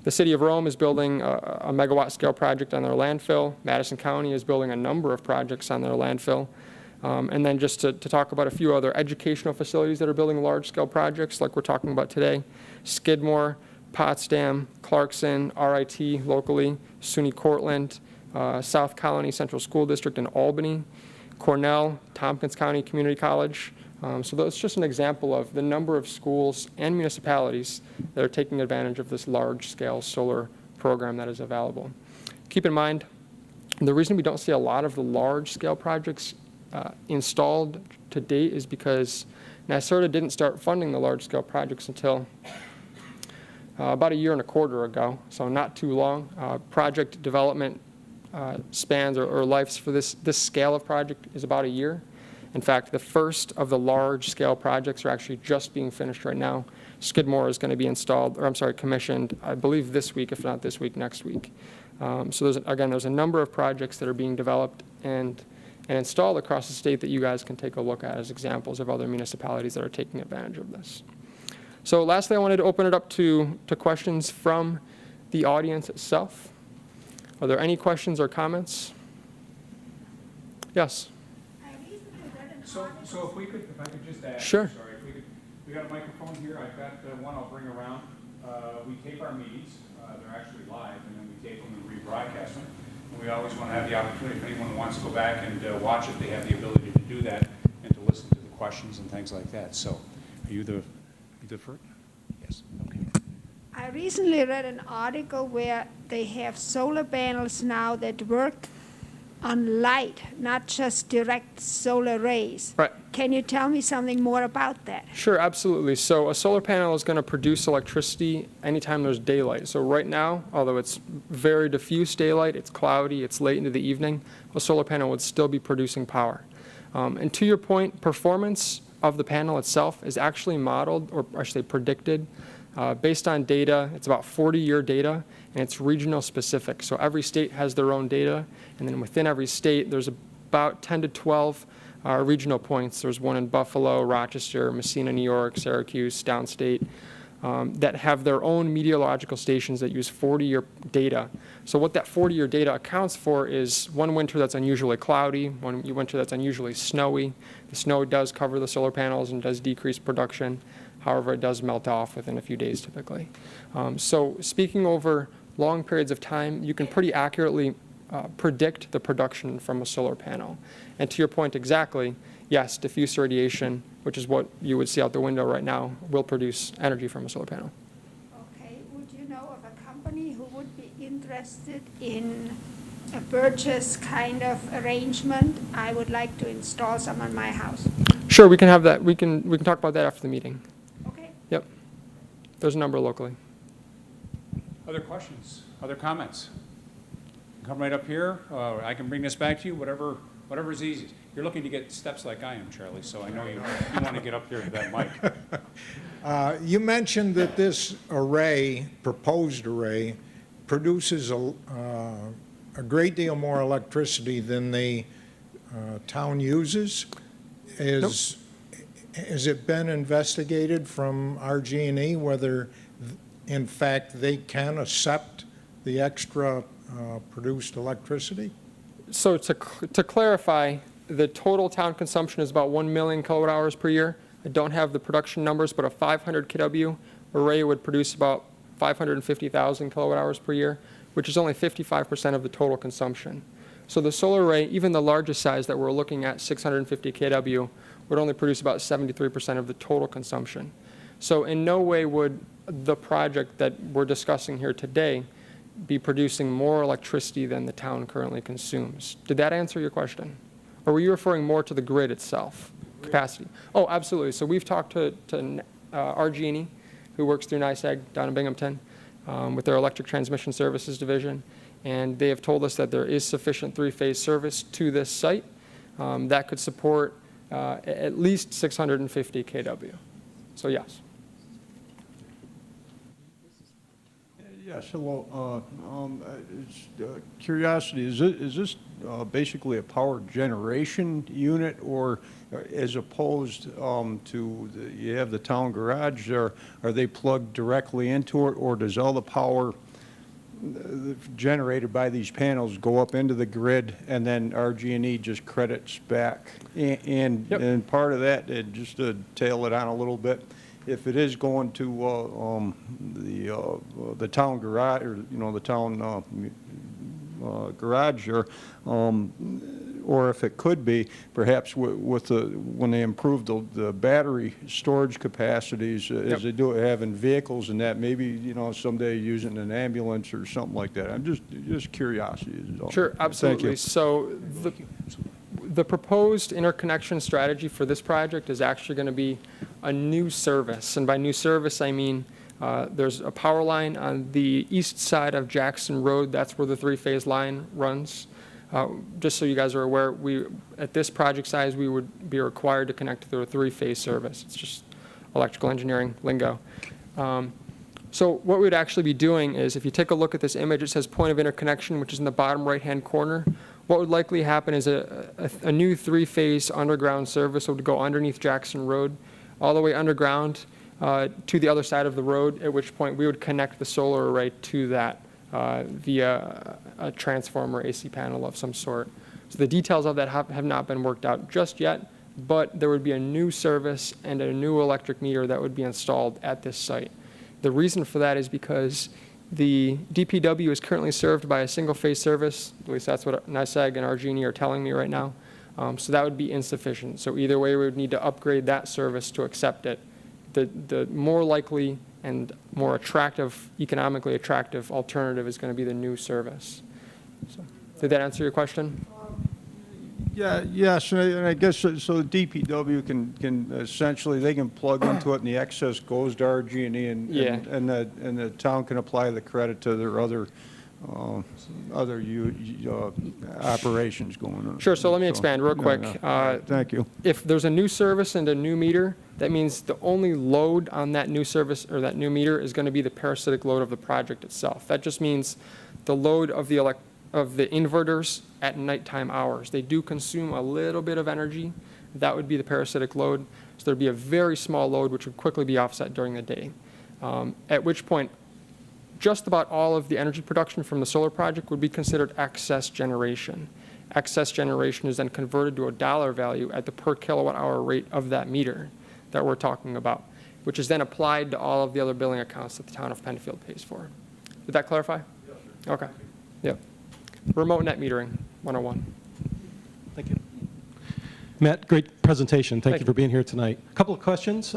The city of Rome is building a megawatt scale project on their landfill. Madison County is building a number of projects on their landfill. And then just to talk about a few other educational facilities that are building large scale projects like we're talking about today: Skidmore, Potsdam, Clarkson, RIT locally, SUNY Cortland, South Colony Central School District in Albany, Cornell, Tompkins County Community College. So that's just an example of the number of schools and municipalities that are taking advantage of this large-scale solar program that is available. Keep in mind, The reason we don't see a lot of the large-scale projects installed to date is because NYSERDA didn't start funding the large-scale projects until about 1.25 years ago, so not too long. Project development spans or lives for this scale of project is about 1 year. In fact, the first of the large-scale projects are actually just being finished right now. Skidmore is going to be installed, or I'm sorry, commissioned, I believe this week, if not this week, next week. So there's a number of projects that are being developed and installed across the state that you guys can take a look at as examples of other municipalities that are taking advantage of this. So lastly, I wanted to open it up to questions from the audience itself. Are there any questions or comments? Yes? So if I could just ask. Sure. Sorry, if we could, we got a microphone here. I've got one I'll bring around. We tape our meetings. They're actually live, and then we tape them and rebroadcast them. And we always want to have the opportunity, if anyone wants to go back and watch it, they have the ability to do that and to listen to the questions and things like that. So are you the first? Yes. Okay. I recently read an article where they have solar panels now that work on light, not just direct solar rays. Right. Can you tell me something more about that? Sure, absolutely. So a solar panel is going to produce electricity anytime there's daylight. So right now, although it's very diffuse daylight, it's cloudy, it's late into the evening, a solar panel would still be producing power. And to your point, performance of the panel itself is actually modeled, or I should say predicted, based on data. It's about 40-year data, and it's regional specific. So every state has their own data, and then within every state, there's about 10 to 12 regional points. There's one in Buffalo, Rochester, Messina, New York, Syracuse, downstate, that have their own meteorological stations that use 40-year data. So what that 40-year data accounts for is one winter that's unusually cloudy, one winter that's unusually snowy. The snow does cover the solar panels and does decrease production. However, it does melt off within a few days typically. So speaking over long periods of time, you can pretty accurately predict the production from a solar panel. And to your point exactly, yes, diffuse radiation, which is what you would see out the window right now, will produce energy from a solar panel. Okay, would you know of a company who would be interested in a purchase kind of arrangement? I would like to install some on my house. Sure, we can have that. We can talk about that after the meeting. Okay. Yep. There's a number locally. Other questions? Other comments? Come right up here. I can bring this back to you, whatever's easiest. You're looking to get steps like I am, Charlie, so I know you want to get up here to that mic. You mentioned that this array, proposed array, produces a great deal more electricity than the town uses. Has it been investigated from RG&E whether, in fact, they can accept the extra produced electricity? So to clarify, the total town consumption is about 1 million kilowatt hours per year. I don't have the production numbers, but a 500 kW array would produce about 550,000 kilowatt hours per year, which is only 55% of the total consumption. So the solar array, even the largest size that we're looking at, 650 kW, would only produce about 73% of the total consumption. So in no way would the project that we're discussing here today be producing more electricity than the town currently consumes. Did that answer your question? Or were you referring more to the grid itself, capacity? Oh, absolutely. So we've talked to RG&E, who works through NYSEG down in Binghamton, with their electric transmission services division, and they have told us that there is sufficient three-phase service to this site that could support at least 650 kW. So yes. Yes, hello. Curiosity, is this basically a power generation unit, or as opposed to you have the town garage, or are they plugged directly into it, or does all the power generated by these panels go up into the grid and then RG&E just credits back? And part of that, just to tail it on a little bit, if it is going to the town garage, or the town garage, or if it could be, perhaps with the, when they improve the battery storage capacities, as they do have in vehicles and that, maybe, you know, someday using an ambulance or something like that. I'm just curiosity is all. Sure, Thank absolutely. you. So the proposed interconnection strategy for this project is actually going to be a new service. And by new service, I mean there's a power line on the east side of Jackson Road. That's where the three-phase line runs. Just so you guys are aware, at this project size, we would be required to connect to a three-phase service. It's just electrical engineering lingo. So what we'd actually be doing is, if you take a look at this image, it says point of interconnection, which is in the bottom right-hand corner. What would likely happen is a new three-phase underground service would go underneath Jackson Road, all the way underground to the other side of the road, at which point we would connect the solar array to that via a transformer AC panel of some sort. So the details of that have not been worked out just yet, but there would be a new service and a new electric meter that would be installed at this site. The reason for that is because the DPW is currently served by a single-phase service. At least that's what NYSEG and RG&E are telling me right now. So that would be insufficient. So either way, we would need to upgrade that service to accept it. The more likely and more attractive, economically attractive alternative is going to be the new service. So, did that answer your question? Yeah, yes, and I guess so the DPW can essentially, they can plug into it and the excess goes to RG&E and the town can apply the credit to their other operations going on. Sure, so let me expand real quick. Thank you. If there's a new service and a new meter, that means the only load on that new service or that new meter is going to be the parasitic load of the project itself. That just means the load of the inverters at nighttime hours. They do consume a little bit of energy. That would be the parasitic load. So there'd be a very small load which would quickly be offset during the day. At which point, just about all of the energy production from the solar project would be considered excess generation. Excess generation is then converted to a dollar value at the per kilowatt hour rate of that meter that we're talking about, which is then applied to all of the other billing accounts that the town of Penfield pays for. Did that clarify? Yes, sir. Okay. Yep. Remote net metering 101. Thank you. Matt, great presentation. Thank you for being here tonight. A couple of questions.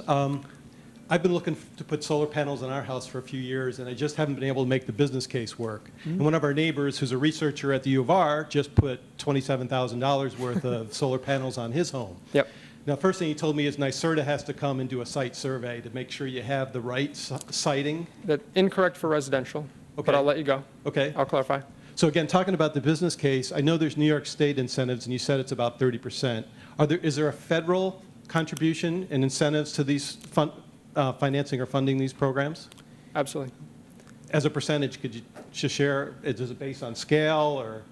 I've been looking to put solar panels on our house for a few years, and I just haven't been able to make the business case work. And one of our neighbors, who's a researcher at the U of R, just put $27,000 worth of solar panels on his home. Yep. Now, first thing he told me is NYSERDA has to come and do a site survey to make sure you have the right siting. That's incorrect for residential, Okay. but I'll let you go. Okay. I'll clarify. So again, talking about the business case, I know there's New York State incentives, and you said it's about 30%. Is there a federal contribution and incentives to these financing or funding these programs? Absolutely. As a percentage, could you just share, is it based on scale or?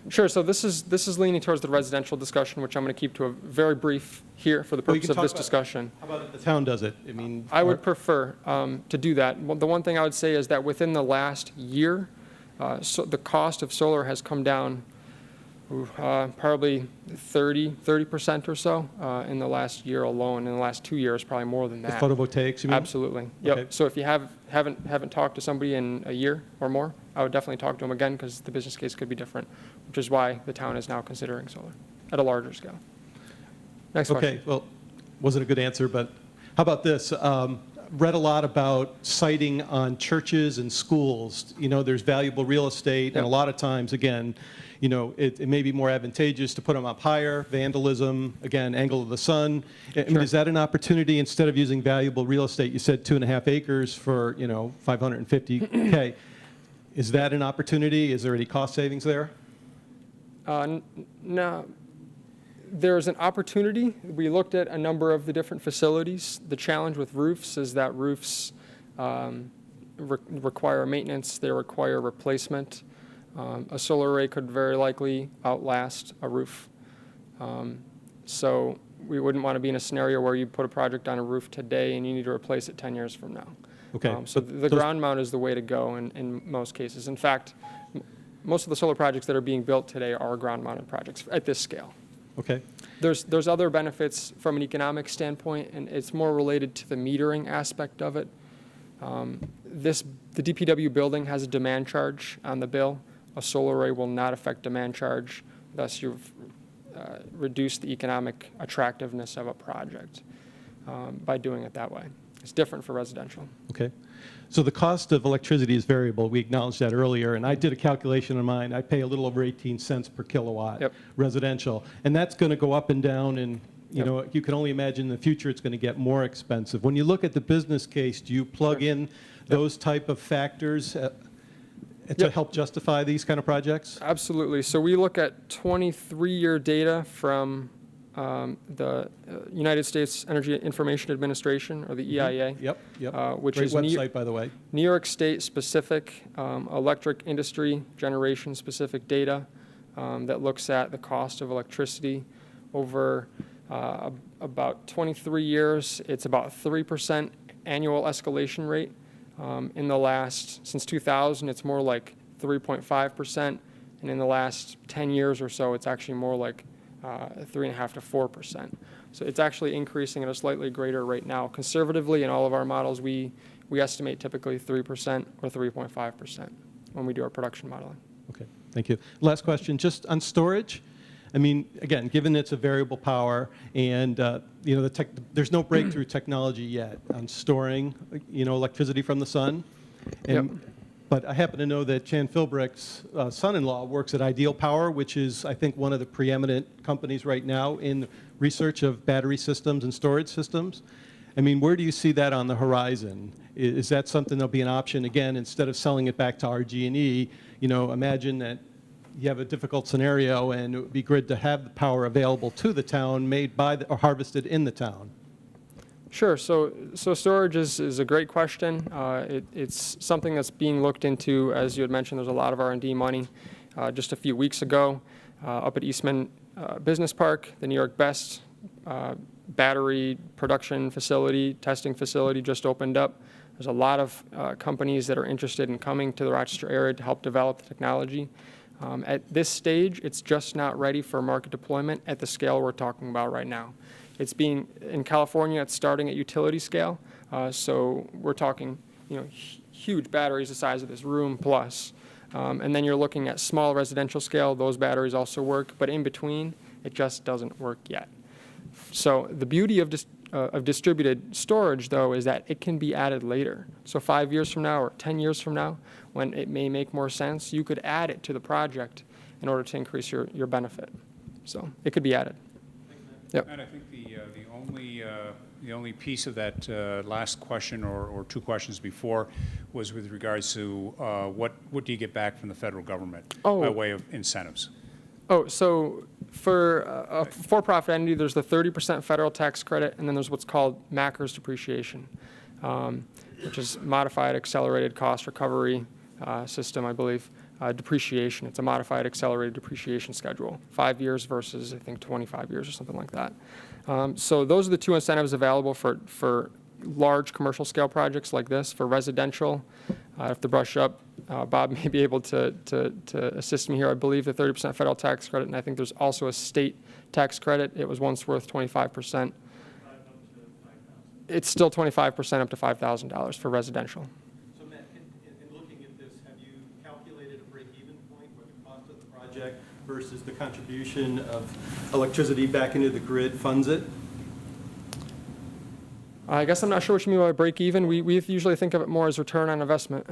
Sure, so this is leaning towards the residential discussion, which I'm going to keep to a very brief here for the purpose of this discussion. How about if the town does it? I mean, I would prefer to do that. Well, the one thing I would say is that within the last year, so the cost of solar has come down probably 30% or so in the last year alone. In the last 2 years, probably more than that. the photovoltaics, you mean? Absolutely. Yep. Okay. So if you haven't talked to somebody in a year or more, I would definitely talk to them again because the business case could be different, which is why the town is now considering solar at a larger scale. Next question. Okay, well, wasn't a good answer, but how about this? Read a lot about siting on churches and schools. You know, there's valuable real estate, and a lot of times, again, you know, it may be more advantageous to put them up higher, vandalism, again, angle of the sun. I mean, is that an opportunity instead of using valuable real estate? You said 2.5 acres for, you know, $550K. Is that an opportunity? Is there any cost savings there? No. There's an opportunity. We looked at a number of the different facilities. The challenge with roofs is that roofs require maintenance. They require replacement. A solar array could very likely outlast a roof. So we wouldn't want to be in a scenario where you put a project on a roof today and you need to replace it 10 years from now. Okay. So the ground mount is the way to go in most cases. In fact, most of the solar projects that are being built today are ground mounted projects at this scale. Okay. There's other benefits from an economic standpoint, and it's more related to the metering aspect of it. The DPW building has a demand charge on the bill. A solar array will not affect demand charge. Thus, you've reduced the economic attractiveness of a project by doing it that way. It's different for residential. Okay. So the cost of electricity is variable. We acknowledged that earlier, and I did a calculation in mine. I pay a little over 18 cents per kilowatt residential, and that's going to go up and down, and you know, you can only imagine in the future it's going to get more expensive. When you look at the business case, do you plug in those type of factors to help justify these kind of projects? Absolutely. So we look at 23-year data from the United States Energy Information Administration, or the EIA. Which Great is website, by the way. New York State specific, electric industry generation specific data that looks at the cost of electricity over about 23 years. It's about 3% annual escalation rate. In the last, since 2000, it's more like 3.5%, and in the last 10 years or so, it's actually more like 3.5% to 4%. So it's actually increasing at a slightly greater rate now. Conservatively, in all of our models, we estimate typically 3% or 3.5% when we do our production modeling. Okay, thank you. Last question, just on storage. I mean, again, given it's a variable power, and you know, there's no breakthrough technology yet on storing, you know, electricity from the sun. And, but I happen to know that Chan Philbrick's son-in-law works at Ideal Power, which is, I think, one of the preeminent companies right now in research of battery systems and storage systems. I mean, where do you see that on the horizon? Is that something that'll be an option, again, instead of selling it back to RG&E? You know, imagine that you have a difficult scenario, and it would be good to have the power available to the town, made by or harvested in the town. Sure. So storage is a great question. It's something that's being looked into. As you had mentioned, there's a lot of R&D money. Just a few weeks ago, up at Eastman Business Park, the New York Best battery production facility, testing facility just opened up. There's a lot of companies that are interested in coming to the Rochester area to help develop the technology. At this stage, it's just not ready for market deployment at the scale we're talking about right now. It's being, in California, it's starting at utility scale. So we're talking, you know, huge batteries the size of this room plus. And then you're looking at small residential scale. Those batteries also work, but in between, it just doesn't work yet. So the beauty of distributed storage, though, is that it can be added later. So 5 years from now or 10 years from now, when it may make more sense, you could add it to the project in order to increase your benefit. So it could be added. Yep. And I think the only piece of that last question or two questions before was with regards to what do you get back from the federal government by way of incentives? Oh, so for a for-profit entity, there's the 30% federal tax credit, and then there's what's called MACRS depreciation, which is Modified Accelerated Cost Recovery System, I believe. Depreciation, it's a modified accelerated depreciation schedule, 5 years versus, I think, 25 years or something like that. So those are the two incentives available for large commercial scale projects like this. For residential, I have to brush up. Bob may be able to assist me here. I believe the 30% federal tax credit, and I think there's also a state tax credit. It was once worth 25%. It's still 25% up to $5,000 for residential. So Matt, in looking at this, have you calculated a break-even point where the cost of the project versus the contribution of electricity back into the grid funds it? I guess I'm not sure what you mean by break even. We usually think of it more as return on investment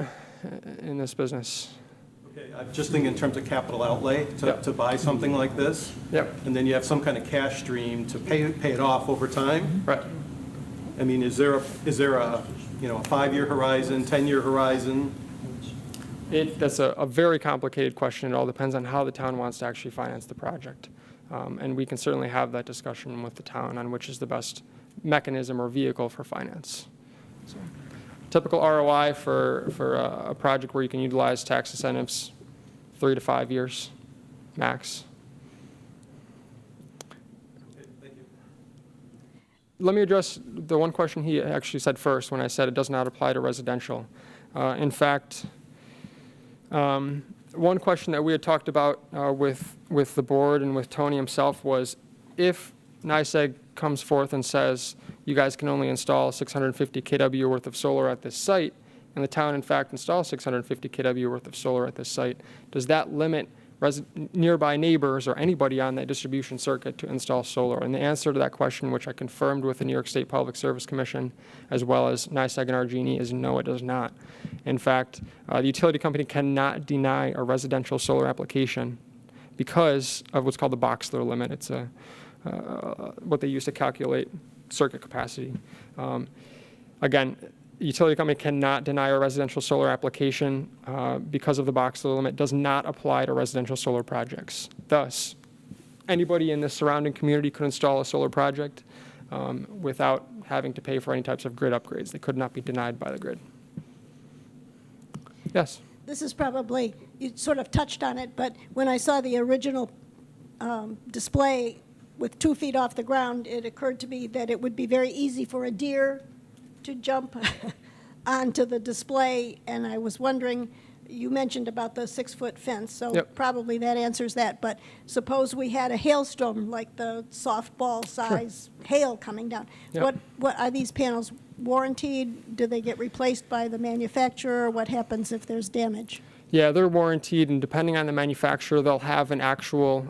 in this business. Okay, I'm just thinking in terms of capital outlay to buy something like this. Yep. And then you have some kind of cash stream to pay it off over time. Right. I mean, is there a you know, a 5-year horizon, 10-year horizon? That's a very complicated question. It all depends on how the town wants to actually finance the project. And we can certainly have that discussion with the town on which is the best mechanism or vehicle for finance. So, typical ROI for a project where you can utilize tax incentives, 3 to 5 years max. Okay, thank you. Let me address the one question he actually said first when I said it does not apply to residential. In fact, one question that we had talked about with the board and with Tony himself was if NYSEG comes forth and says you guys can only install 650 kW worth of solar at this site, and the town in fact installs 650 kW worth of solar at this site, does that limit nearby neighbors or anybody on that distribution circuit to install solar? And the answer to that question, which I confirmed with the New York State Public Service Commission, as well as NYSEG and RG&E, is no, it does not. In fact, the utility company cannot deny a residential solar application because of what's called the Boxler limit. It's what they use to calculate circuit capacity. Again, the utility company cannot deny a residential solar application because of the Boxler limit. It does not apply to residential solar projects. Thus, anybody in the surrounding community could install a solar project without having to pay for any types of grid upgrades. They could not be denied by the grid. Yes? This is probably, you sort of touched on it, but when I saw the original display with 2 feet off the ground, it occurred to me that it would be very easy for a deer to jump onto the display, and I was wondering, you mentioned about the 6-foot fence, so Yep. probably that answers that, but suppose we had a hailstorm, like the softball size hail coming down. Yep. What are these panels warranted? Do they get replaced by the manufacturer? What happens if there's damage? Yeah, they're warranted, and depending on the manufacturer, they'll have an actual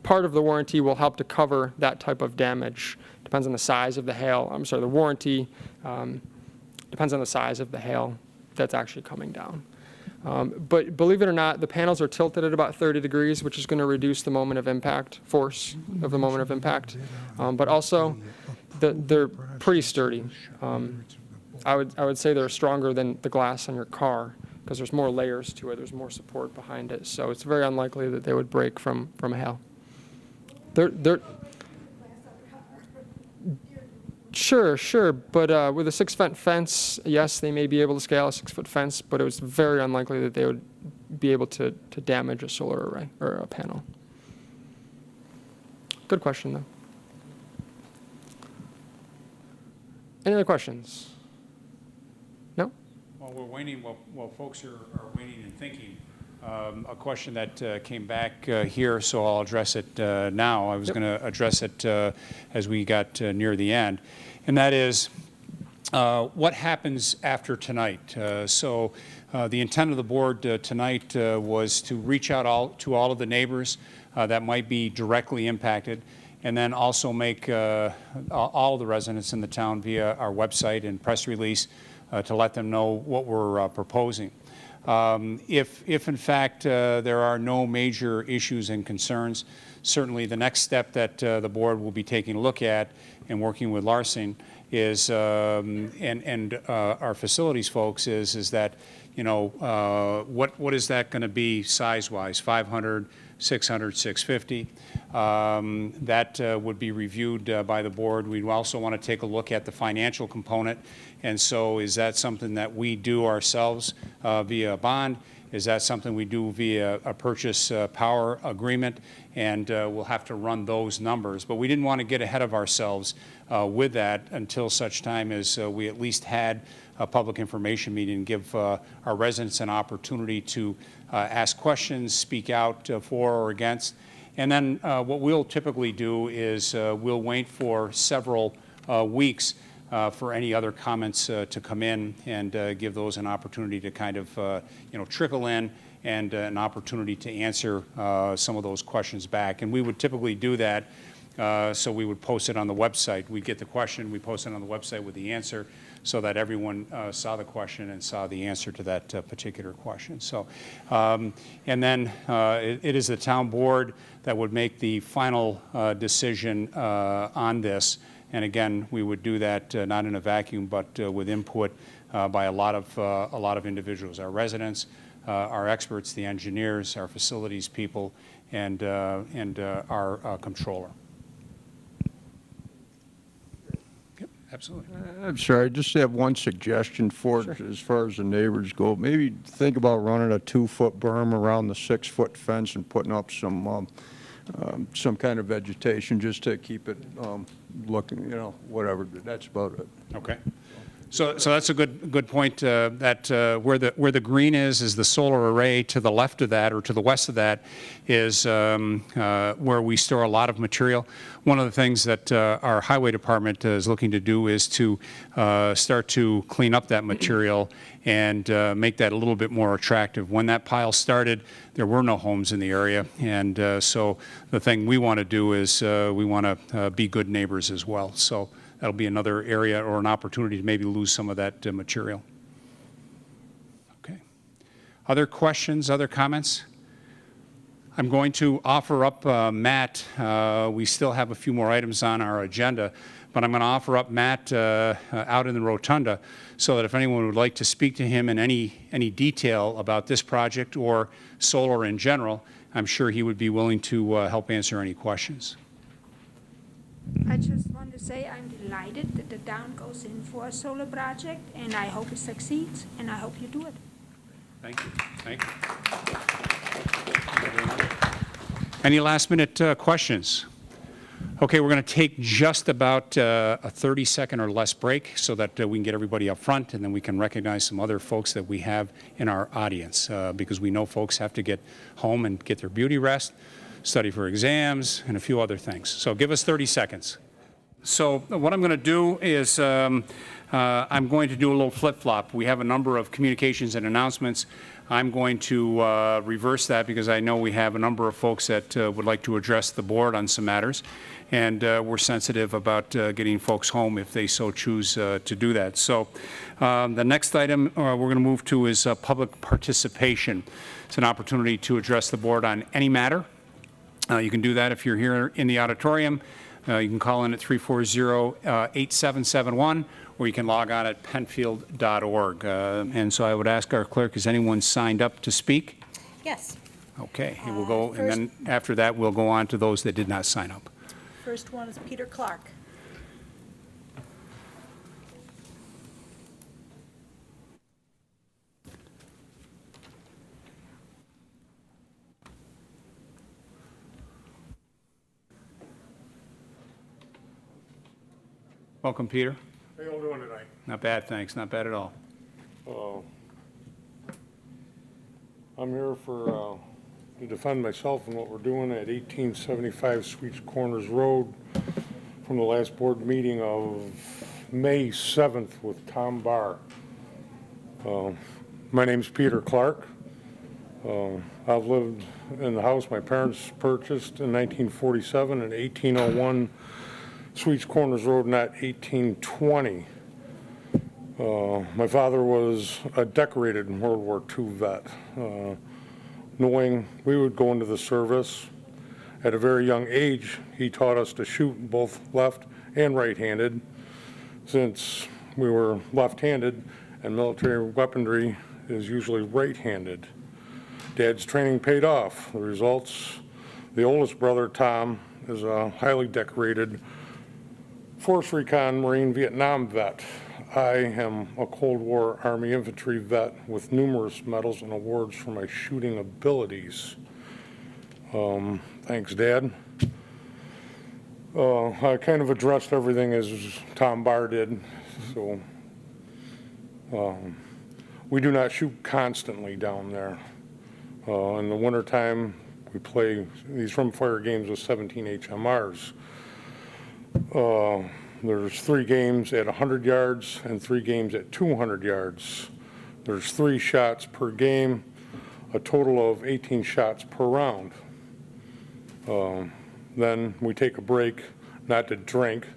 part of the warranty will help to cover that type of damage. Depends on the size of the hail. I'm sorry, the warranty depends on the size of the hail that's actually coming down. But believe it or not, the panels are tilted at about 30 degrees, which is going to reduce the moment of impact, force of the moment of impact. But also, they're pretty sturdy. I would say they're stronger than the glass on your car because there's more layers to it. There's more support behind it. So it's very unlikely that they would break from a hail. They're Sure, but with a 6-foot fence, yes, they may be able to scale a 6-foot fence, but it was very unlikely that they would be able to damage a solar array or a panel. Good question, though. Any other questions? No? While we're waiting, while folks are waiting and thinking, a question that came back here, so I'll address it now. I was going to address it as we got near the end, and that is what happens after tonight. So the intent of the board tonight was to reach out to all of the neighbors that might be directly impacted, and then also make all of the residents in the town via our website and press release to let them know what we're proposing. If in fact there are no major issues and concerns, certainly the next step that the board will be taking a look at and working with Larson is, and our facilities folks is that, you know, what is that going to be size-wise, 500, 600, 650? That would be reviewed by the board. We'd also want to take a look at the financial component. And so is that something that we do ourselves via a bond? Is that something we do via a purchase power agreement? And we'll have to run those numbers. But we didn't want to get ahead of ourselves with that until such time as we at least had a public information meeting and give our residents an opportunity to ask questions, speak out for or against. And then what we'll typically do is we'll wait for several weeks for any other comments to come in and give those an opportunity to kind of, you know, trickle in and an opportunity to answer some of those questions back. And we would typically do that, so we would post it on the website. We'd get the question, we post it on the website with the answer so that everyone saw the question and saw the answer to that particular question. So, and then it is the town board that would make the final decision on this. And again, we would do that not in a vacuum, but with input by a lot of individuals, our residents, our experts, the engineers, our facilities people, and our controller. Yep, absolutely. I'm sorry, I just have one suggestion for it as far as the neighbors go. Maybe think about running a 2-foot berm around the 6-foot fence and putting up some kind of vegetation just to keep it looking, you know, whatever. That's about it. Okay. So that's a good point, that where the green is the solar array. To the left of that, or to the west of that, is where we store a lot of material. One of the things that our highway department is looking to do is to start to clean up that material and make that a little bit more attractive. When that pile started, there were no homes in the area, and so the thing we want to do is we want to be good neighbors as well. So that'll be another area or an opportunity to maybe lose some of that material. Okay. Other questions, other comments? I'm going to offer up Matt. We still have a few more items on our agenda, but I'm going to offer up Matt out in the rotunda so that if anyone would like to speak to him in any detail about this project or solar in general, I'm sure he would be willing to help answer any questions. I just want to say I'm delighted that the town goes in for a solar project, and I hope it succeeds, and I hope you do it. Thank you. Thank you. Any last-minute questions? Okay, we're going to take just about a 30-second or less break so that we can get everybody up front, and then we can recognize some other folks that we have in our audience, because we know folks have to get home and get their beauty rest, study for exams, and a few other things. So give us 30 seconds. So what I'm going to do is I'm going to do a little flip-flop. We have a number of communications and announcements. I'm going to reverse that because I know we have a number of folks that would like to address the board on some matters, and we're sensitive about getting folks home if they so choose to do that. So the next item we're going to move to is public participation. It's an opportunity to address the board on any matter. You can do that if you're here in the auditorium. You can call in at 340-8771, or you can log on at penfield.org. And so I would ask our clerk, is anyone signed up to speak? Yes. Okay, and we'll go, and then after that, we'll go on to those that did not sign up. First one is Peter Clark. Welcome, Peter. How you all doing tonight? Not bad, thanks. Not bad at all. I'm here to defend myself and what we're doing at 1875 Sweets Corners Road from the last board meeting of May 7th with Tom Barr. My name's Peter Clark. I've lived in the house my parents purchased in 1947 and 1801 Sweets Corners Road, not 1820. My father was a decorated World War II vet. Knowing we would go into the service at a very young age, he taught us to shoot both left and right-handed, since we were left-handed and military weaponry is usually right-handed. Dad's training paid off. The results, the oldest brother, Tom, is a highly decorated Force Recon Marine Vietnam vet. I am a Cold War Army infantry vet with numerous medals and awards for my shooting abilities. Thanks, Dad. I kind of addressed everything as Tom Barr did, so we do not shoot constantly down there. In the wintertime, we play these rimfire games with 17 HMRs. There's 3 games at 100 yards and 3 games at 200 yards. There's 3 shots per game, a total of 18 shots per round. Then we take a break, not to drink,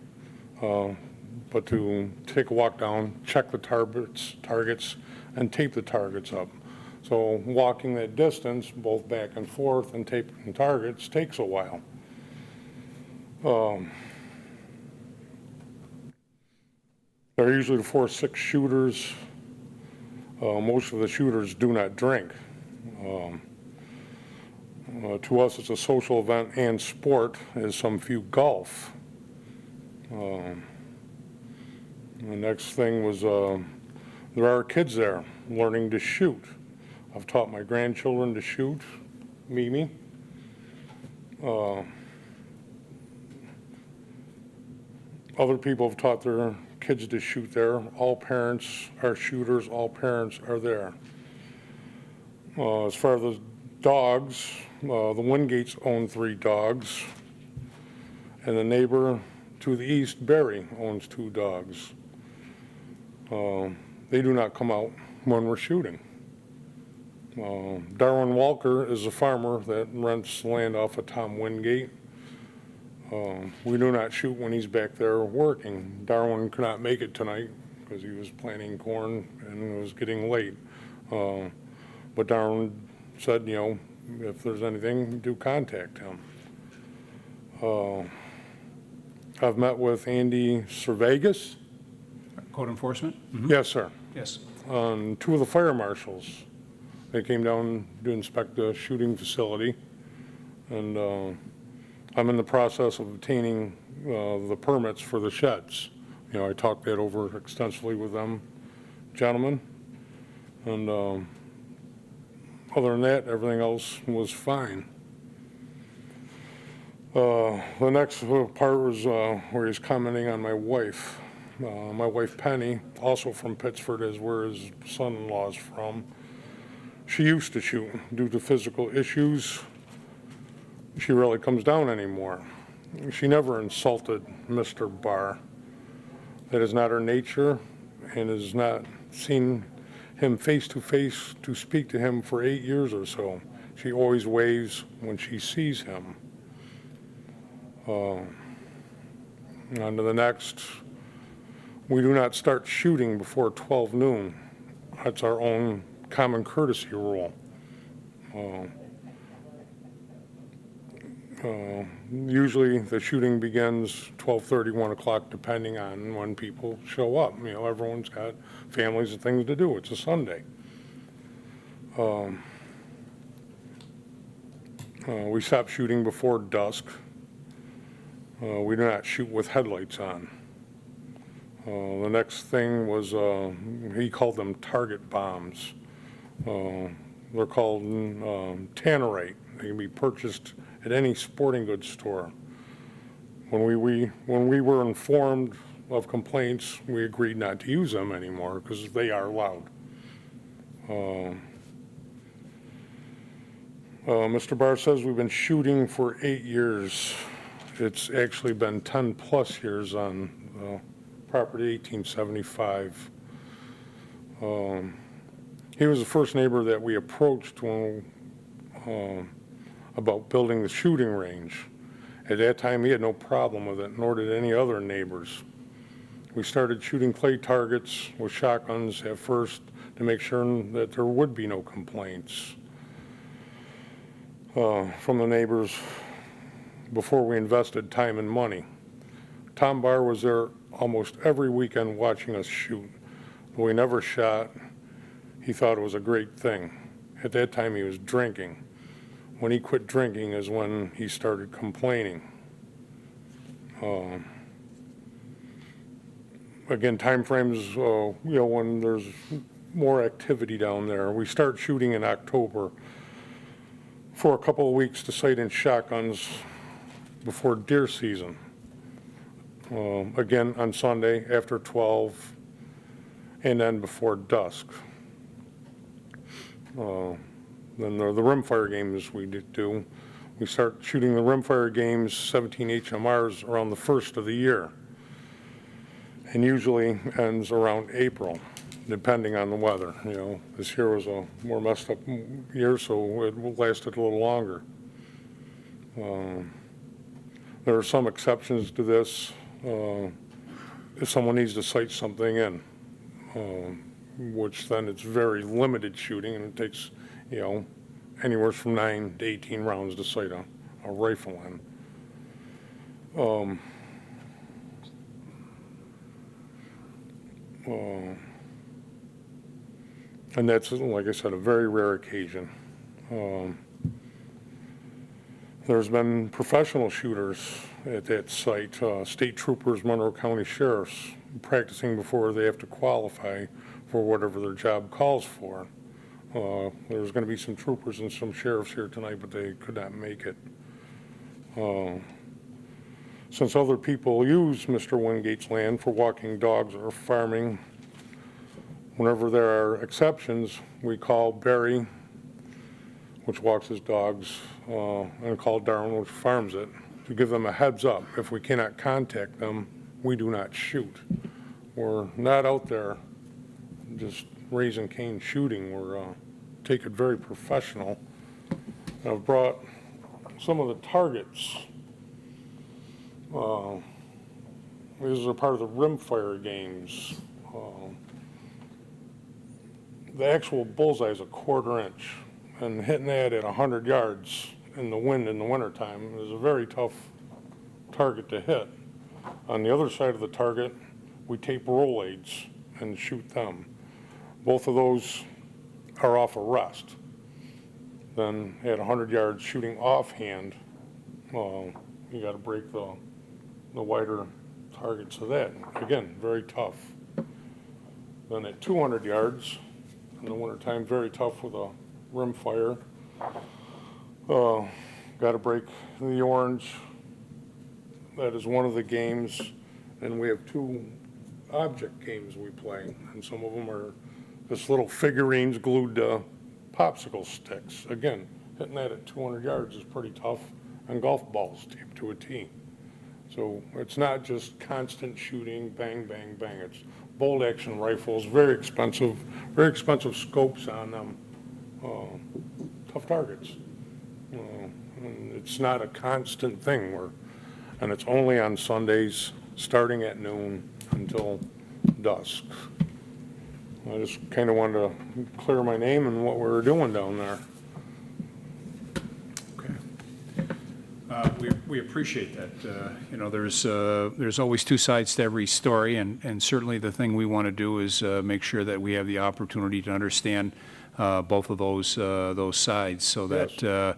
but to take a walk down, check the targets, and tape the targets up. So walking that distance, both back and forth, and taping targets takes a while. There are usually 4 or 6 shooters. Most of the shooters do not drink. To us, it's a social event and sport, as some view golf. The next thing was there are kids there learning to shoot. I've taught my grandchildren to shoot, Mimi. Other people have taught their kids to shoot there. All parents are shooters, all parents are there. As far as the dogs, the Wingates own 3 dogs, and the neighbor to the east, Barry, owns 2 dogs. They do not come out when we're shooting. Darwin Walker is a farmer that rents land off of Tom Wingate. We do not shoot when he's back there working. Darwin could not make it tonight because he was planting corn and it was getting late. But Darwin said, you know, if there's anything, do contact him. I've met with Andy Cervegas. Code enforcement? Yes, sir. Yes. 2 of the fire marshals. They came down to inspect the shooting facility. And I'm in the process of obtaining the permits for the sheds. You know, I talked that over extensively with them gentlemen. And other than that, everything else was fine. The next part was where he's commenting on my wife. My wife Penny, also from Pittsford, is where his son-in-law is from. She used to shoot. Due to physical issues, she rarely comes down anymore. She never insulted Mr. Barr. That is not her nature, and has not seen him face to face to speak to him for 8 years or so. She always waves when she sees him. On to the next. We do not start shooting before 12 noon. That's our own common courtesy rule. Usually the shooting begins 12:30, 1 o'clock, depending on when people show up. You know, everyone's got families and things to do. It's a Sunday. We stop shooting before dusk. We do not shoot with headlights on. The next thing was, he called them target bombs. They're called tannerite. They can be purchased at any sporting goods store. When we were informed of complaints, we agreed not to use them anymore because they are loud. Mr. Barr says we've been shooting for 8 years. It's actually been 10 plus years on property 1875. He was the first neighbor that we approached when about building the shooting range. At that time, he had no problem with it, nor did any other neighbors. We started shooting clay targets with shotguns at first to make sure that there would be no complaints from the neighbors before we invested time and money. Tom Barr was there almost every weekend watching us shoot. But we never shot. He thought it was a great thing. At that time, he was drinking. When he quit drinking is when he started complaining. Again, time frames, you know, when there's more activity down there. We start shooting in October for a couple of weeks to sight in shotguns before deer season. Again, on Sunday after 12, and then before dusk. Then the rimfire games we do. We start shooting the rimfire games, 17 HMRs, around the first of the year. And usually ends around April, depending on the weather. You know, this year was a more messed up year, so it lasted a little longer. There are some exceptions to this. If someone needs to sight something in, which then it's very limited shooting, and it takes, you know, anywhere from 9 to 18 rounds to sight a rifle in. And that's, like I said, a very rare occasion. There's been professional shooters at that site, state troopers, Monroe County sheriffs, practicing before they have to qualify for whatever their job calls for. There's going to be some troopers and some sheriffs here tonight, but they could not make it. Since other people use Mr. Wingate's land for walking dogs or farming, whenever there are exceptions, we call Barry, which walks his dogs, and call Darwin, which farms it, to give them a heads up. If we cannot contact them, we do not shoot. We're not out there just raising cane shooting. We're take it very professional. I've brought some of the targets. These are part of the rimfire games. The actual bullseye is a 1/4 inch, and hitting that at 100 yards in the wind in the wintertime is a very tough target to hit. On the other side of the target, we tape Rolaids and shoot them. Both of those are off a rest. Then at 100 yards shooting offhand, you got to break the wider targets of that. Again, very tough. Then at 200 yards, in the wintertime, very tough with a rimfire. Got to break the orange. That is one of the games. And we have 2 object games we play. And some of them are just little figurines glued to popsicle sticks. Again, hitting that at 200 yards is pretty tough. And golf balls taped to a tee. So it's not just constant shooting, bang, bang, bang. It's bolt action rifles, very expensive scopes on them, tough targets. And it's not a constant thing, and it's only on Sundays, starting at noon until dusk. I just kind of wanted to clear my name and what we were doing down there. We appreciate that. You know, there's always 2 sides to every story, and certainly the thing we want to do is make sure that we have the opportunity to understand both of those sides, so that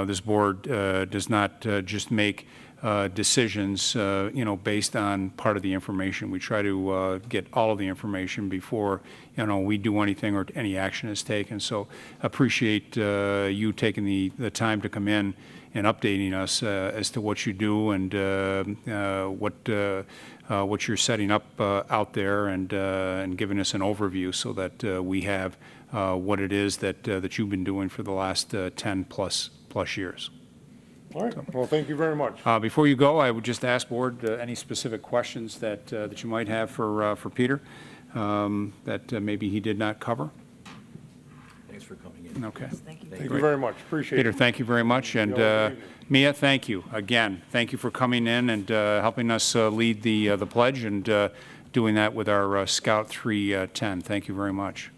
this board does not just make decisions, you know, based on part of the information. We try to get all of the information before, you know, we do anything or any action is taken. So appreciate you taking the time to come in and updating us as to what you do and what you're setting up out there, and giving us an overview so that we have what it is that you've been doing for the last 10 plus years. All right. Well, thank you very much. Before you go, I would just ask board any specific questions that you might have for Peter that maybe he did not cover. Thanks for coming in. Okay. Thank you. Thank you very much. Appreciate Peter, it. thank you very much. And Mia, thank you again. Thank you for coming in and helping us lead the pledge and doing that with our Scout 310. Thank you very much.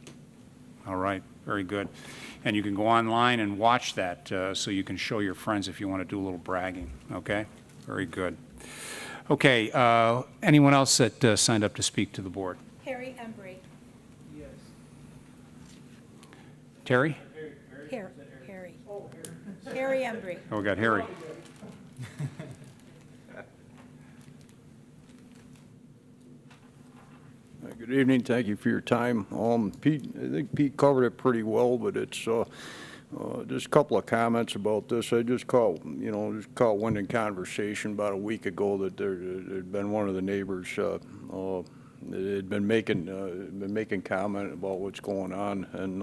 All right. Very good. And you can go online and watch that so you can show your friends if you want to do a little bragging. Okay? Very good. Okay. Anyone else that signed up to speak to the board? Harry Embry. Terry? Harry. Harry Embry. Oh, we got Harry. Good evening. Thank you for your time. Pete, I think Pete covered it pretty well, but it's just a couple of comments about this. I just caught wind in conversation about a week ago that there'd been one of the neighbors had been making comment about what's going on, and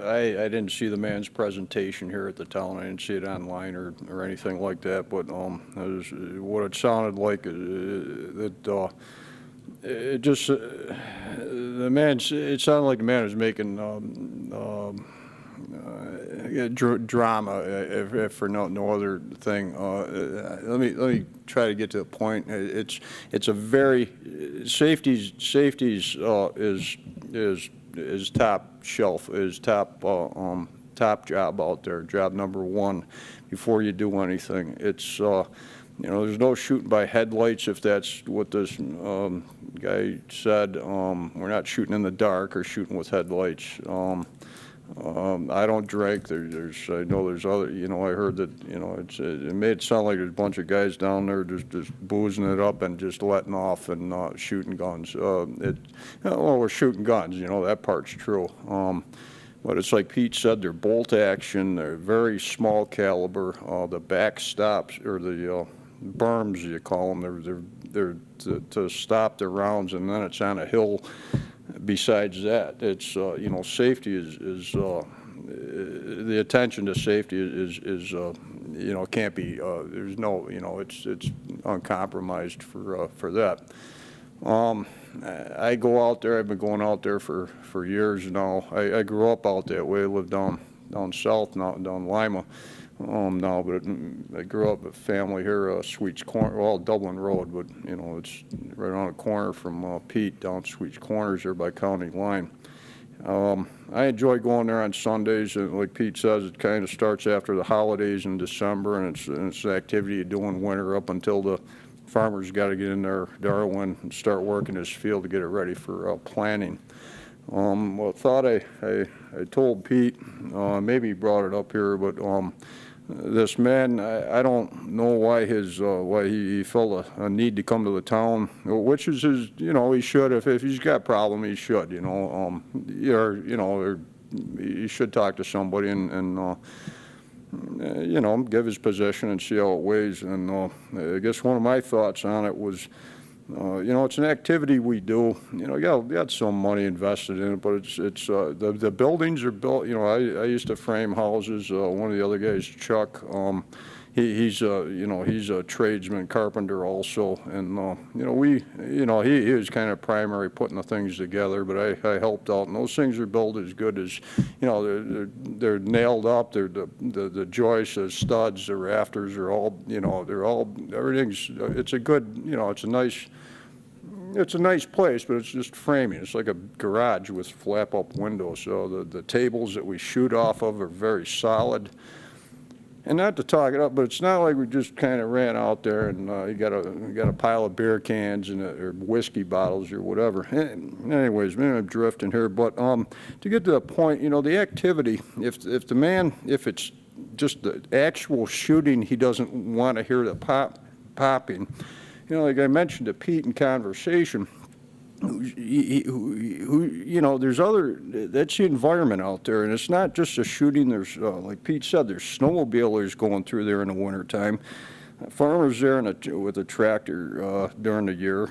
I didn't see the man's presentation here at the town. I didn't see it online or anything like that, but what it sounded like that. It just it sounded like the man was making drama, if for no other thing. Let me try to get to the point. It's a very safety's is top shelf, is top job out there, job number 1 before you do anything. It's there's no shooting by headlights, if that's what this guy said. We're not shooting in the dark or shooting with headlights. I don't drink. I know there's other. I heard that. It made it sound like there's a bunch of guys down there just boozing it up and just letting off and shooting guns. We're shooting guns. That part's true. But it's like Pete said, they're bolt action. They're very small caliber. The back stops or the berms, you call them. They're to stop the rounds, and then it's on a hill. Besides that, it's, you know, safety is the attention to safety is you know, can't be, there's no, you know, it's uncompromised for that. I go out there, I've been going out there for years now. I grew up out that way, I lived down south, now down Lima now, but I grew up with family here, Sweets Corner, well, Dublin Road, but, you know, it's right on the corner from Pete, down Sweets Corners there by county line. I enjoy going there on Sundays, and like Pete says, it kind of starts after the holidays in December, and it's an activity you do in winter up until the farmer's got to get in there, Darwin, and start working his field to get it ready for planting. Well, thought I told Pete, maybe he brought it up here, but this man, I don't know why why he felt a need to come to the town, which is his, you know, he should, if he's got a problem, he should, you know, or he should talk to somebody and you know, give his position and see how it weighs. And I guess one of my thoughts on it was, you know, it's an activity we do. You know, we got some money invested in it, but it's the buildings are built. You know, I used to frame houses. One of the other guys, Chuck, he's you know, he's a tradesman, carpenter also, and you know, he was kind of primary putting the things together, but I helped out, and those things are built as good as, you know, they're nailed up. They're the joists, the studs, the rafters are all, you know, everything's. It's a good, you know, it's a nice place, but it's just framing. It's like a garage with flap-up windows. So the tables that we shoot off of are very solid. And not to talk it up, but it's not like we just kind of ran out there and you got a pile of beer cans and or whiskey bottles or whatever. Anyways, maybe I'm drifting here, but to get to the point, you know, the activity. If it's just the actual shooting, he doesn't want to hear the popping. You know, like I mentioned to Pete in conversation, you know, that's the environment out there, and it's not just a shooting. There's, like Pete said, there's snowmobilers going through there in the wintertime, farmers there with a tractor during the year.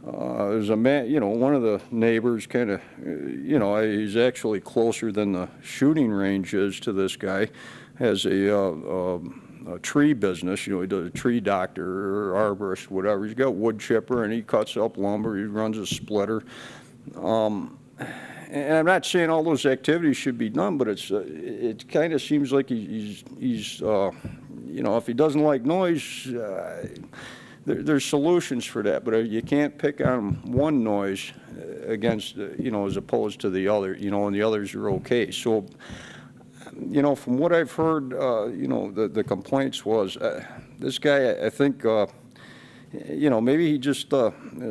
There's a man, you know, one of the neighbors kind of, you know, he's actually closer than the shooting range is to this guy, has a tree business. You know, he does a tree doctor or arborist, whatever. He's got wood chipper and he cuts up lumber. He runs a splitter. And I'm not saying all those activities should be done, but it kind of seems like he's you know, if he doesn't like noise, there's solutions for that. But you can't pick on one noise against, you know, as opposed to the other, you know, and the others are okay. So, you know, from what I've heard, you know, the complaints was this guy, I think, you know, maybe he just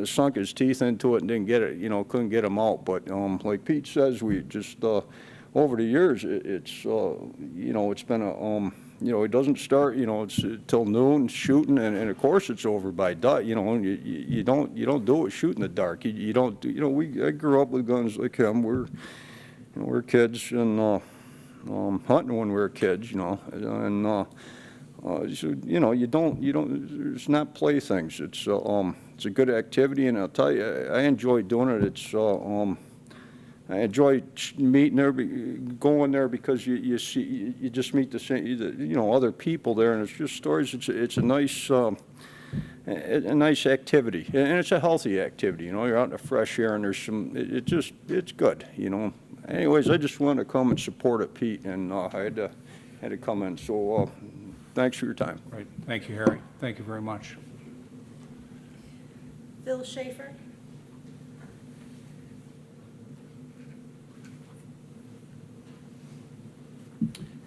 sunk his teeth into it and didn't get it, you know, couldn't get him out. But like Pete says, we just, over the years, it's, you know, it's been a, you know, it doesn't start, you know, it's till noon shooting, and of course it's over by dark. You know, you don't do it shoot in the dark. You don't, you know, I grew up with guns like him. We're kids and hunting when we were kids, you know, and so, you know, you don't. It's not playthings. It's a good activity, and I'll tell you, I enjoy doing it. It's I enjoy meeting there, going there because you just meet the same, you know, other people there, and it's just stories. It's a nice activity, and it's a healthy activity. You know, you're out in the fresh air, and there's some. It's good. You know. Anyways, I just wanted to come and support it, Pete, and I had to come in. So thanks for your time. Right. Thank you, Harry. Thank you very much. Phil Schaefer.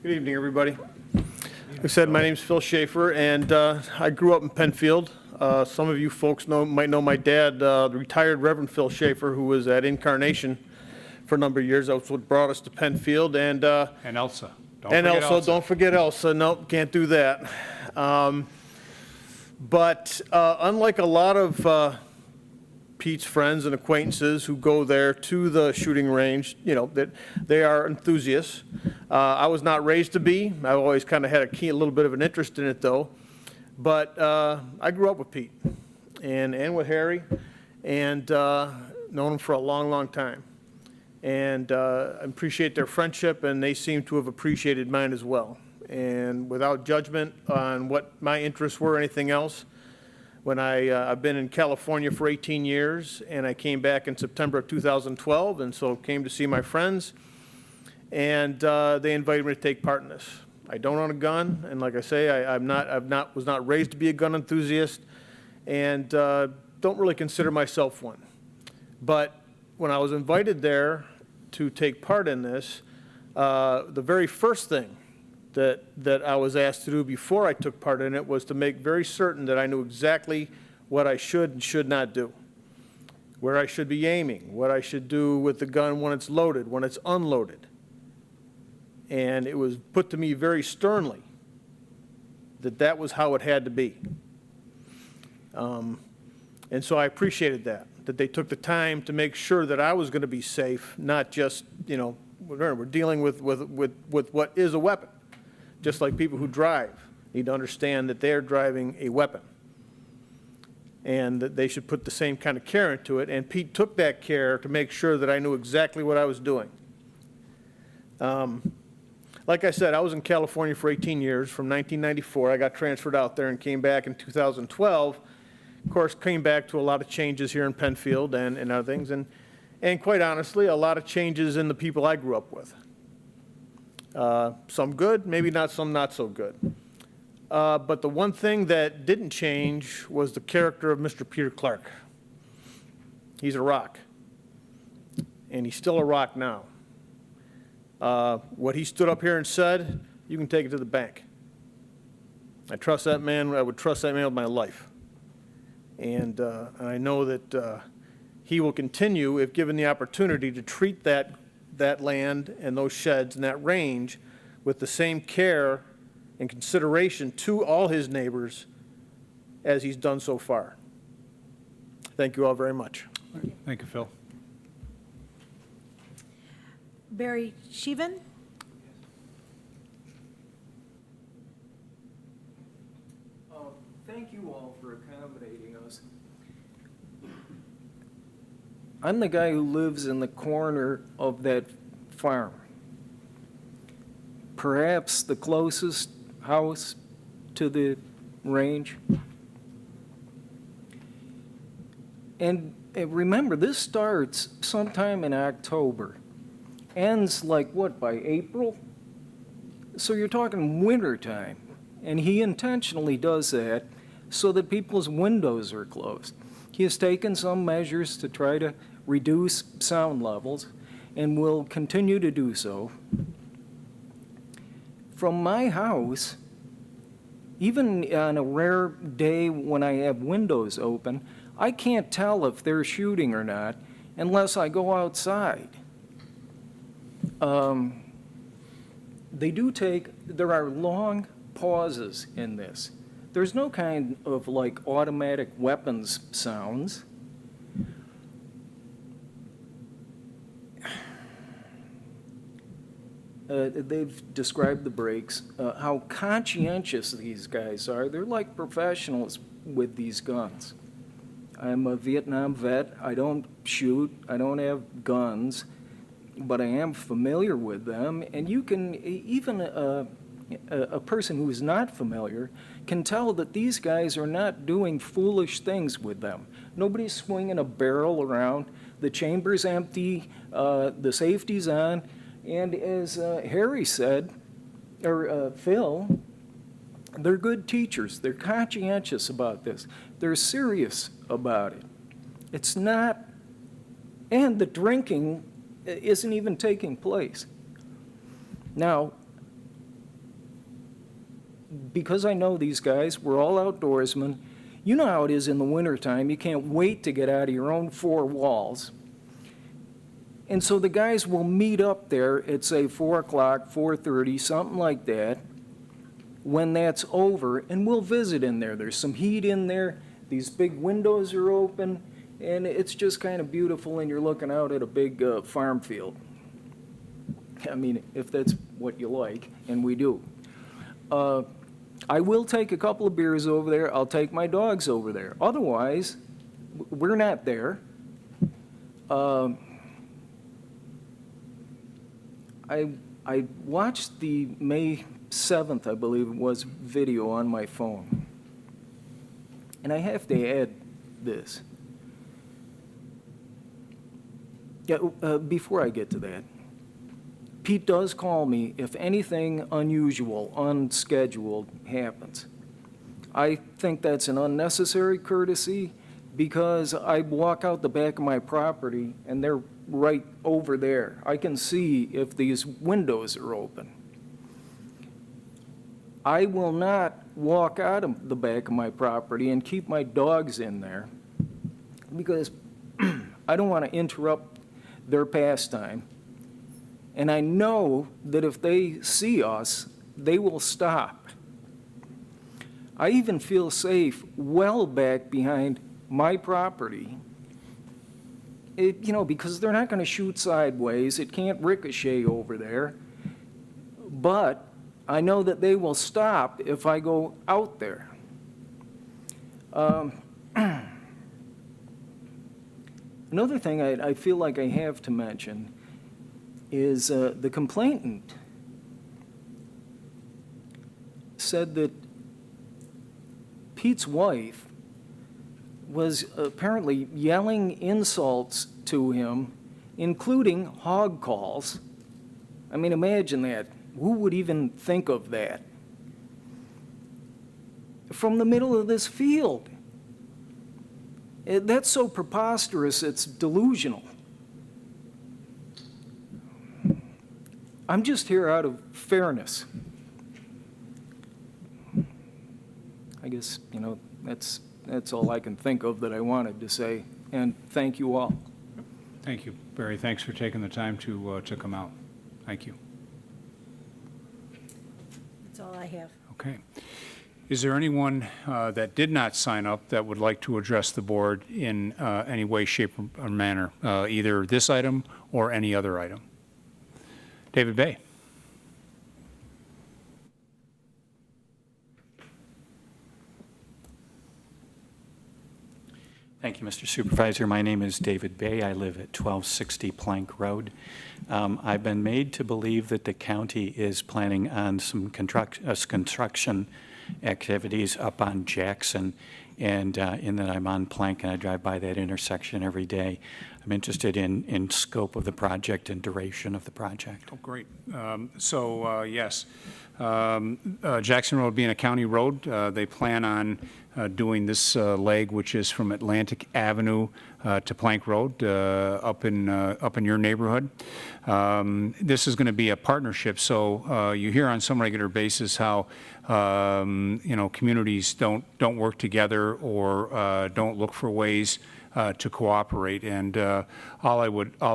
Good evening, everybody. Like I said, my name's Phil Schaefer, and I grew up in Penfield. Some of you folks might know my dad, the retired Reverend Phil Schaefer, who was at Incarnation for a number of years. That's what brought us to Penfield. And Elsa. Don't forget Elsa. Nope, can't do that. But unlike a lot of Pete's friends and acquaintances who go there to the shooting range, you know, that they are enthusiasts. I was not raised to be. I always kind of had a little bit of an interest in it, though. But I grew up with Pete and with Harry, and known them for a long, long time. And I appreciate their friendship, and they seem to have appreciated mine as well. And without judgment on what my interests were or anything else, when I've been in California for 18 years, and I came back in September of 2012, and so came to see my friends, and they invited me to take part in this. I don't own a gun, and like I say, was not raised to be a gun enthusiast, and don't really consider myself one. But when I was invited there to take part in this, the very first thing that I was asked to do before I took part in it was to make very certain that I knew exactly what I should and should not do, where I should be aiming, what I should do with the gun when it's loaded, when it's unloaded. And it was put to me very sternly that that was how it had to be. And so I appreciated that they took the time to make sure that I was going to be safe, not just, we're dealing with what is a weapon. Just like people who drive need to understand that they're driving a weapon, and that they should put the same kind of care into it. And Pete took that care to make sure that I knew exactly what I was doing. Like I said, I was in California for 18 years. From 1994, I got transferred out there and came back in 2012. Of course, came back to a lot of changes here in Penfield and other things, and quite honestly, a lot of changes in the people I grew up with. Some good, maybe not some not so good. But the one thing that didn't change was the character of Mr. Peter Clark. He's a rock, and he's still a rock now. What he stood up here and said, you can take it to the bank. I trust that man. I would trust that man with my life. And I know that he will continue, if given the opportunity, to treat that land and those sheds and that range with the same care and consideration to all his neighbors as he's done so far. Thank you all very much. Thank you, Phil. Barry Sheevan? Thank you all for accommodating us. I'm the guy who lives in the corner of that farm. Perhaps the closest house to the range. And remember, this starts sometime in October. Ends like what, by April? So you're talking winter time. And he intentionally does that so that people's windows are closed. He has taken some measures to try to reduce sound levels and will continue to do so. From my house, even on a rare day when I have windows open, I can't tell if they're shooting or not unless I go outside. There are long pauses in this. There's no kind of like automatic weapons sounds. They've described the breaks, how conscientious these guys are. They're like professionals with these guns. I'm a Vietnam vet. I don't shoot. I don't have guns, but I am familiar with them. And you can, even a person who is not familiar can tell that these guys are not doing foolish things with them. Nobody's swinging a barrel around. The chamber's empty. The safety's on. And as Harry said, or Phil, they're good teachers. They're conscientious about this. They're serious about it. It's not, and the drinking isn't even taking place. Now, because I know these guys, we're all outdoorsmen. You know how it is in the wintertime. You can't wait to get out of your own four walls. And so the guys will meet up there at, say, 4 o'clock, 4:30, something like that, when that's over, and we'll visit in there. There's some heat in there. These big windows are open, and it's just kind of beautiful, and you're looking out at a big farm field. I mean, if that's what you like, and we do. I will take a couple of beers over there. I'll take my dogs over there. Otherwise, we're not there. I watched the May 7th, I believe it was, video on my phone. And I have to add this. Yeah, before I get to that, Pete does call me if anything unusual, unscheduled happens. I think that's an unnecessary courtesy because I walk out the back of my property and they're right over there. I can see if these windows are open. I will not walk out of the back of my property and keep my dogs in there because I don't want to interrupt their pastime. And I know that if they see us, they will stop. I even feel safe well back behind my property, because they're not going to shoot sideways. It can't ricochet over there. But I know that they will stop if I go out there. Another thing I feel like I have to mention is the complainant said that Pete's wife was apparently yelling insults to him, including hog calls. I mean, imagine that. Who would even think of that? From the middle of this field. That's so preposterous, it's delusional. I'm just here out of fairness. I guess, that's all I can think of that I wanted to say, and thank you all. Thank you, Barry. Thanks for taking the time to come out. Thank you. That's all I have. Okay. Is there anyone that did not sign up that would like to address the board in any way, shape, or manner, either this item or any other item? David Bay. Thank you, Mr. Supervisor. My name is David Bay. I live at 1260 Plank Road. I've been made to believe that the county is planning on some construction activities up on Jackson, and in that I'm on Plank and I drive by that intersection every day. I'm interested in scope of the project and duration of the project. Oh, great. Yes, Jackson Road being a county road, they plan on doing this leg, which is from Atlantic Avenue to Plank Road, up in your neighborhood. This is going to be a partnership, so you hear on some regular basis how communities don't work together or don't look for ways to cooperate. And all I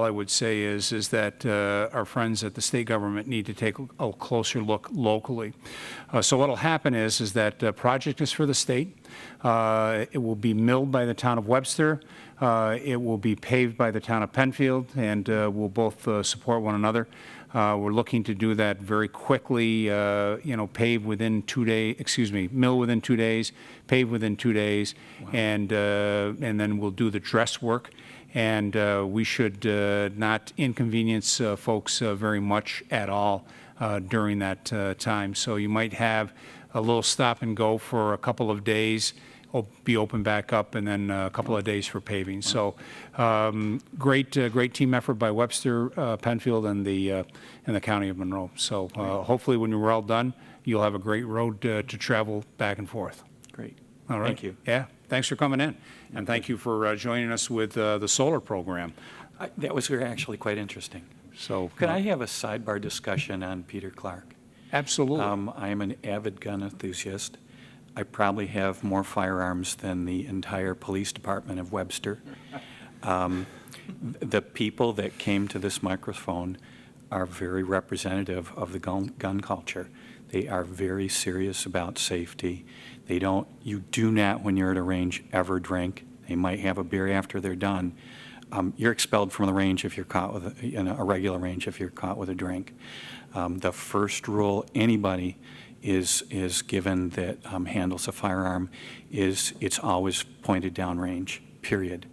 would say is that our friends at the state government need to take a closer look locally. So what will happen is that the project is for the state. It will be milled by the town of Webster. It will be paved by the town of Penfield, and we'll both support one another. We're looking to do that very quickly, pave within 2 days, mill within 2 days, pave within 2 days, wow. And then we'll do the dress work. And we should not inconvenience folks very much at all during that time. So you might have a little stop and go for a couple of days, be open back up, and then a couple of days for paving. So great team effort by Webster, Penfield, and the County of Monroe. So hopefully when you're all done, you'll have a great road to travel back and forth. Great. All right. Thank you. Yeah, thanks for coming in. And thank you for joining us with the solar program. That was actually quite interesting. So could I have a sidebar discussion on Peter Clark? Absolutely. I am an avid gun enthusiast. I probably have more firearms than the entire police department of Webster. The people that came to this microphone are very representative of the gun culture. They are very serious about safety. You do not, when you're at a range, ever drink. They might have a beer after they're done. You're expelled from the range if you're caught with a regular range if you're caught with a drink. The first rule, anybody is given that handles a firearm is it's always pointed downrange, period.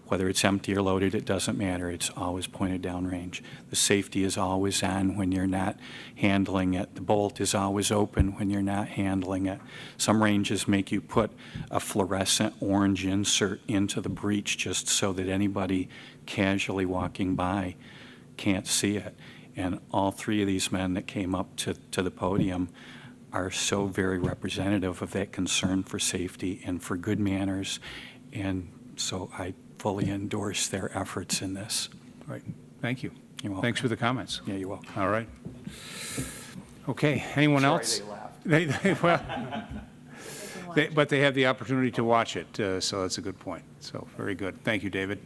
Whether it's empty or loaded, it doesn't matter. It's always pointed downrange. The safety is always on when you're not handling it. The bolt is always open when you're not handling it. Some ranges make you put a fluorescent orange insert into the breech just so that anybody casually walking by can't see it. And all three of these men that came up to the podium are so very representative of that concern for safety and for good manners. And so I fully endorse their efforts in this. Right. Thank you. You're welcome. Thanks for the comments. Yeah, you're welcome. All right. Okay, anyone else? Sorry, they laughed. But they have the opportunity to watch it, so that's a good point. So, very good. Thank you, David.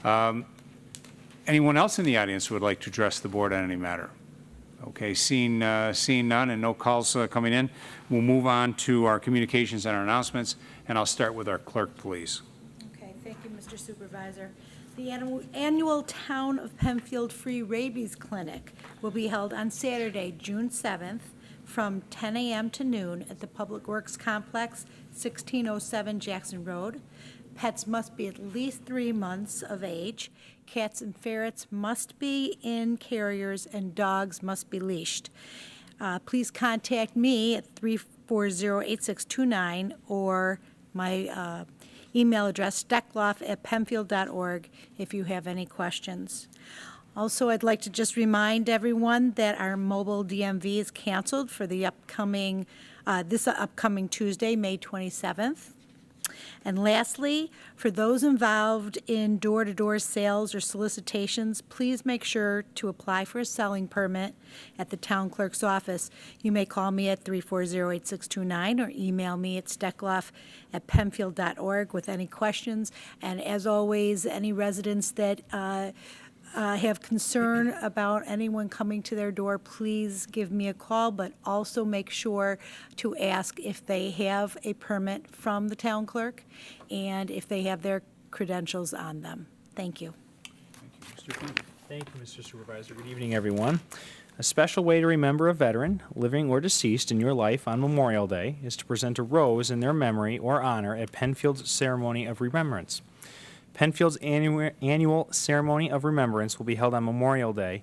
Anyone else in the audience who would like to address the board on any matter? Okay, seeing none and no calls coming in, we'll move on to our communications and our announcements, and I'll start with our clerk, please. Okay, thank you, Mr. Supervisor. The annual Town of Penfield Free Rabies Clinic will be held on Saturday, June 7th, from 10 a.m. to noon at the Public Works Complex, 1607 Jackson Road. Pets must be at least 3 months of age. Cats and ferrets must be in carriers, and dogs must be leashed. Please contact me at 340-8629 or my email address, steckloff@penfield.org, if you have any questions. Also, I'd like to just remind everyone that our mobile DMV is canceled for the upcoming Tuesday, May 27th. And lastly, for those involved in door-to-door sales or solicitations, please make sure to apply for a selling permit at the town clerk's office. You may call me at 340-8629 or email me at steckloff@penfield.org with any questions. And as always, any residents that have concern about anyone coming to their door, please give me a call, but also make sure to ask if they have a permit from the town clerk and if they have their credentials on them. Thank you. Thank you, Mr. Supervisor. Good evening, everyone. A special way to remember a veteran, living or deceased, in your life on Memorial Day is to present a rose in their memory or honor at Penfield's Ceremony of Remembrance. Penfield's annual Ceremony of Remembrance will be held on Memorial Day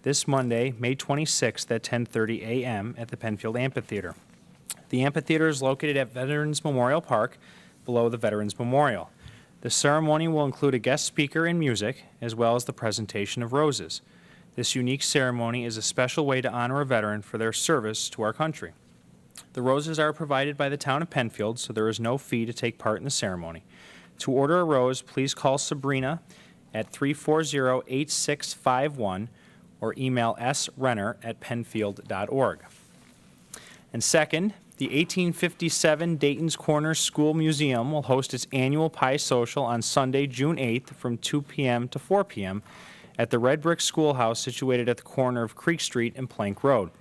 this Monday, May 26th at 10:30 a.m. at the Penfield Amphitheater. The amphitheater is located at Veterans Memorial Park below the Veterans Memorial. The ceremony will include a guest speaker and music, as well as the presentation of roses. This unique ceremony is a special way to honor a veteran for their service to our country. The roses are provided by the town of Penfield, so there is no fee to take part in the ceremony. To order a rose, please call Sabrina at 340-8651 or email srenner@penfield.org. And second, the 1857 Dayton's Corners School Museum will host its annual Pie Social on Sunday, June 8th from 2 p.m. to 4 p.m. at the Red Brick Schoolhouse situated at the corner of Creek Street and Plank Road.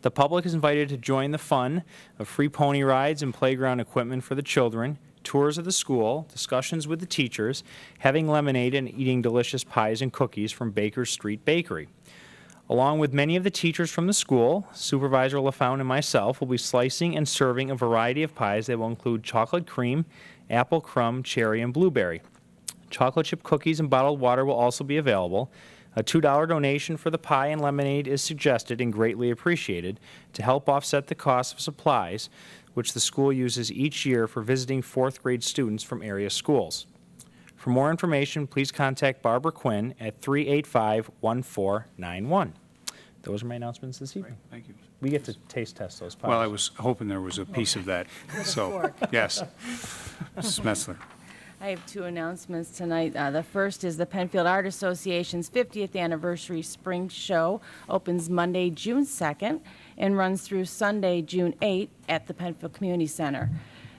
The public is invited to join the fun of free pony rides and playground equipment for the children, tours of the school, discussions with the teachers, having lemonade, and eating delicious pies and cookies from Baker Street Bakery. Along with many of the teachers from the school, Supervisor LaFountain and myself will be slicing and serving a variety of pies that will include chocolate cream, apple crumb, cherry, and blueberry. Chocolate chip cookies and bottled water will also be available. A $2 donation for the pie and lemonade is suggested and greatly appreciated to help offset the cost of supplies, which the school uses each year for visiting fourth grade students from area schools. For more information, please contact Barbara Quinn at 385-1491. Those are my announcements this evening. Right, thank you. We get to taste test those pies. Well, I was hoping there was a piece of that, so, yes. Mrs. Metzler. I have two announcements tonight. The first is the Penfield Art Association's 50th Anniversary Spring Show opens Monday, June 2nd, and runs through Sunday, June 8th at the Penfield Community Center.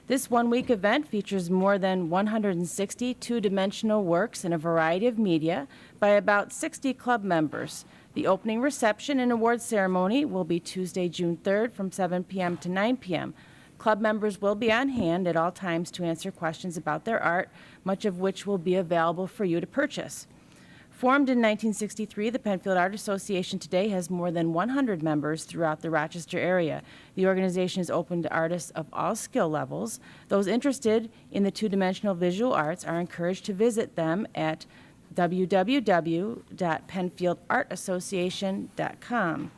This one-week event features more than 160 two-dimensional works in a variety of media by about 60 club members. The opening reception and award ceremony will be Tuesday, June 3rd from 7 p.m. to 9 p.m. Club members will be on hand at all times to answer questions about their art, much of which will be available for you to purchase. Formed in 1963, the Penfield Art Association today has more than 100 members throughout the Rochester area. The organization is open to artists of all skill levels. Those interested in the two-dimensional visual arts are encouraged to visit them at www.penfieldartassociation.com.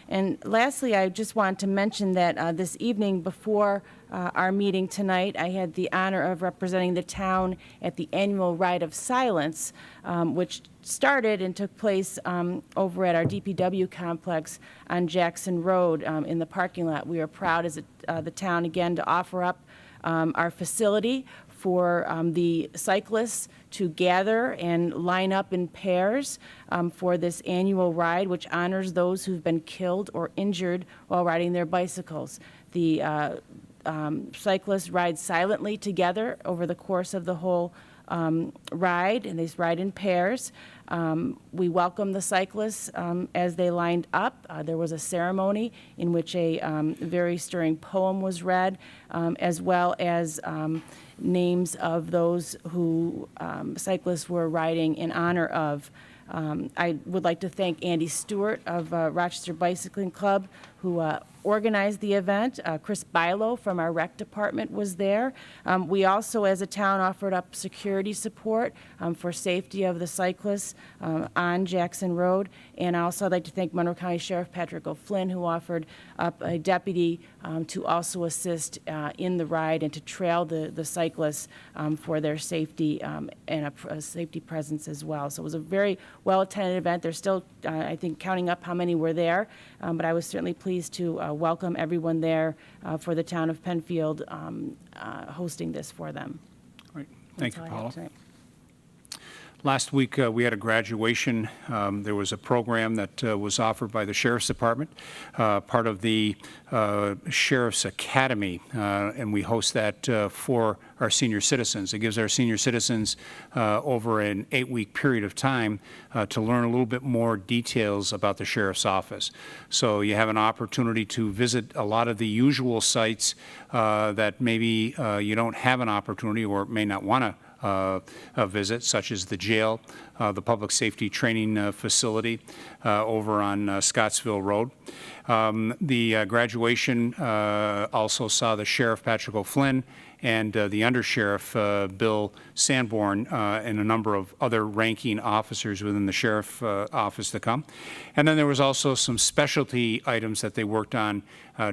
And lastly, I just want to mention that this evening before our meeting tonight, I had the honor of representing the town at the annual Ride of Silence, which started and took place over at our DPW complex on Jackson Road in the parking lot. We are proud as the town again to offer up our facility for the cyclists to gather and line up in pairs for this annual ride, which honors those who've been killed or injured while riding their bicycles. The cyclists ride silently together over the course of the whole ride, and they ride in pairs. We welcome the cyclists as they lined up. There was a ceremony in which a very stirring poem was read, as well as names of those who cyclists were riding in honor of. I would like to thank Andy Stewart of Rochester Bicycling Club, who organized the event. Chris Bilo from our rec department was there. We also, as a town, offered up security support for safety of the cyclists on Jackson Road. And also, I'd like to thank Monroe County Sheriff Patrick O'Flynn, who offered up a deputy to also assist in the ride and to trail the cyclists for their safety and a safety presence as well. So it was a very well-attended event. They're still, I think, counting up how many were there, but I was certainly pleased to welcome everyone there for the town of Penfield hosting this for them. All right. Thank you, That's all I Paula. have tonight. Last week, we had a graduation. There was a program that was offered by the Sheriff's Department, part of the Sheriff's Academy, and we host that for our senior citizens. It gives our senior citizens over an 8-week period of time to learn a little bit more details about the Sheriff's Office. So you have an opportunity to visit a lot of the usual sites that maybe you don't have an opportunity or may not want to visit, such as the jail, the public safety training facility over on Scottsville Road. The graduation also saw the Sheriff Patrick O'Flynn and the Undersheriff Bill Sanborn and a number of other ranking officers within the Sheriff Office to come. And then there was also some specialty items that they worked on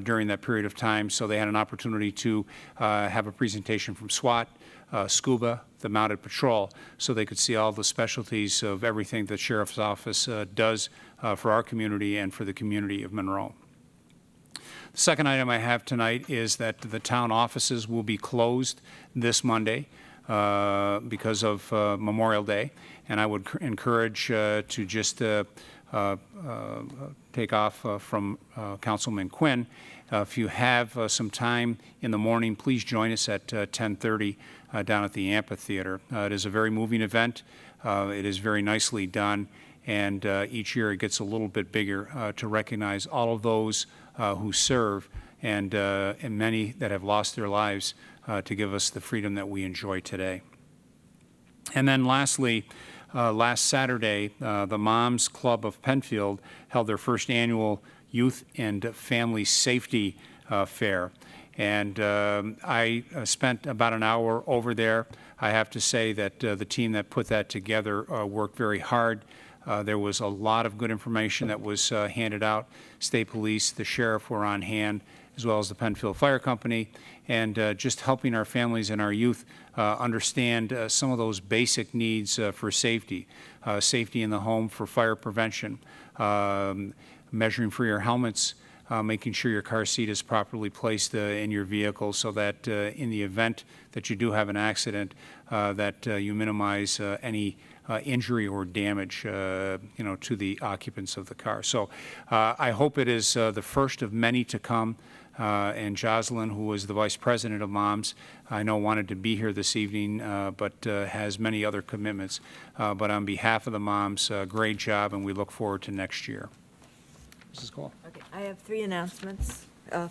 during that period of time. So they had an opportunity to have a presentation from SWAT, scuba, the mounted patrol, so they could see all the specialties of everything the Sheriff's Office does for our community and for the community of Monroe. The second item I have tonight is that the town offices will be closed this Monday because of Memorial Day, and I would encourage to just take off from Councilman Quinn. If you have some time in the morning, please join us at 10:30 down at the amphitheater. It is a very moving event. It is very nicely done, and each year it gets a little bit bigger to recognize all of those who serve and many that have lost their lives to give us the freedom that we enjoy today. And then lastly, last Saturday, the Moms Club of Penfield held their first annual Youth and Family Safety Fair. And I spent about an hour over there. I have to say that the team that put that together worked very hard. There was a lot of good information that was handed out. State Police, the Sheriff were on hand, as well as the Penfield Fire Company, and just helping our families and our youth understand some of those basic needs for safety. Safety in the home for fire prevention, measuring for your helmets, making sure your car seat is properly placed in your vehicle so that in the event that you do have an accident, that you minimize any injury or damage, to the occupants of the car. So I hope it is the first of many to come. And Jocelyn, who is the Vice President of Moms, I know wanted to be here this evening, but has many other commitments. But on behalf of the moms, great job, and we look forward to next year. Mrs. Cole. Okay, I have 3 announcements.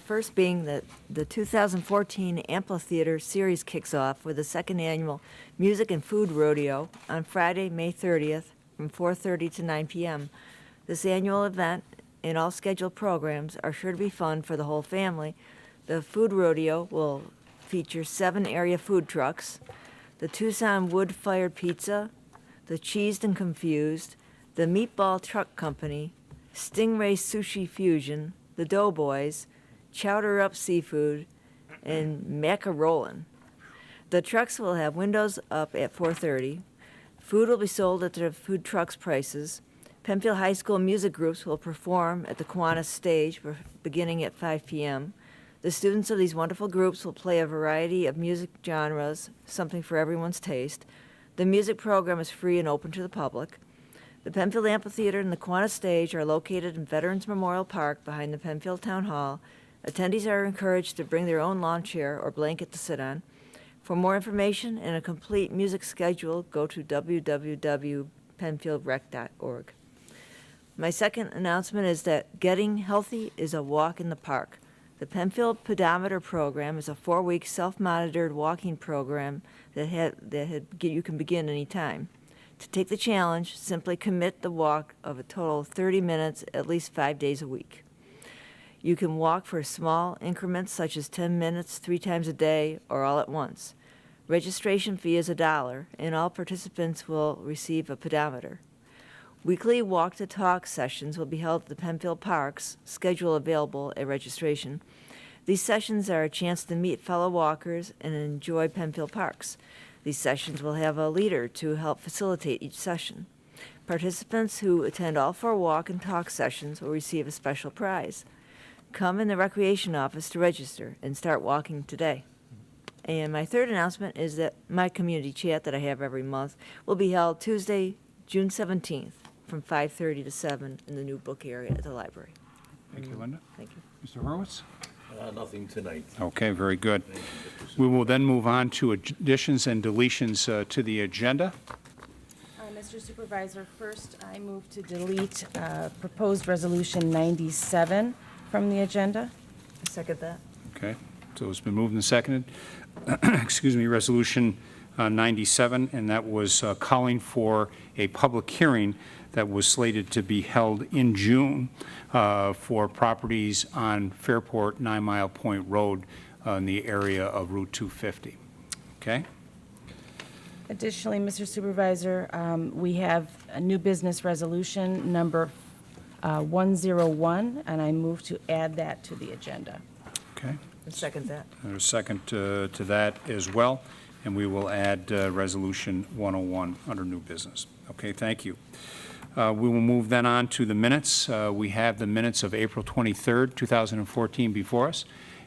First being that the 2014 Amphitheater Series kicks off with the 2nd annual Music and Food Rodeo on Friday, May 30th from 4:30 to 9 p.m. This annual event and all scheduled programs are sure to be fun for the whole family. The food rodeo will feature 7 area food trucks, the Tucson wood-fired pizza, the Cheesed and Confused, the Meatball Truck Company, Stingray Sushi Fusion, the Doughboys, Chowder Up Seafood, and Macarolin. The trucks will have windows up at 4:30. Food will be sold at the food trucks' prices. Penfield High School music groups will perform at the Kiwanis stage beginning at 5 p.m. The students of these wonderful groups will play a variety of music genres, something for everyone's taste. The music program is free and open to the public. The Penfield Amphitheater and the Kiwanis stage are located in Veterans Memorial Park behind the Penfield Town Hall. Attendees are encouraged to bring their own lawn chair or blanket to sit on. For more information and a complete music schedule, go to www.penfieldrec.org. My second announcement is that Getting Healthy is a walk in the park. The Penfield Pedometer Program is a 4-week self-monitored walking program that you can begin anytime. To take the challenge, simply commit the walk of a total of 30 minutes at least 5 days a week. You can walk for small increments such as 10 minutes 3 times a day or all at once. Registration fee is $1, and all participants will receive a pedometer. Weekly walk-to-talk sessions will be held at the Penfield Parks, schedule available at registration. These sessions are a chance to meet fellow walkers and enjoy Penfield Parks. These sessions will have a leader to help facilitate each session. Participants who attend all 4 walk and talk sessions will receive a special prize. Come in the recreation office to register and start walking today. And my third announcement is that my community chat that I have every month will be held Tuesday, June 17th from 5:30 to 7 in the new book area at the library. Thank you, Linda. Thank you. Mr. Horowitz? Nothing tonight. Okay, very good. We will then move on to additions and deletions to the agenda. Mr. Supervisor, first I move to delete proposed resolution 97 from the agenda. I second that. Okay, so it's been moved and seconded. Excuse me, Resolution 97, and that was calling for a public hearing that was slated to be held in June for properties on Fairport 9 Mile Point Road in the area of Route 250. Okay? Additionally, Mr. Supervisor, we have a new business resolution number 101, and I move to add that to the agenda. Okay. I second that. There's a second to that as well, and we will add Resolution 101 under new business. Okay, thank you. We will move then on to the minutes. We have the minutes of April 23rd, 2014 before us,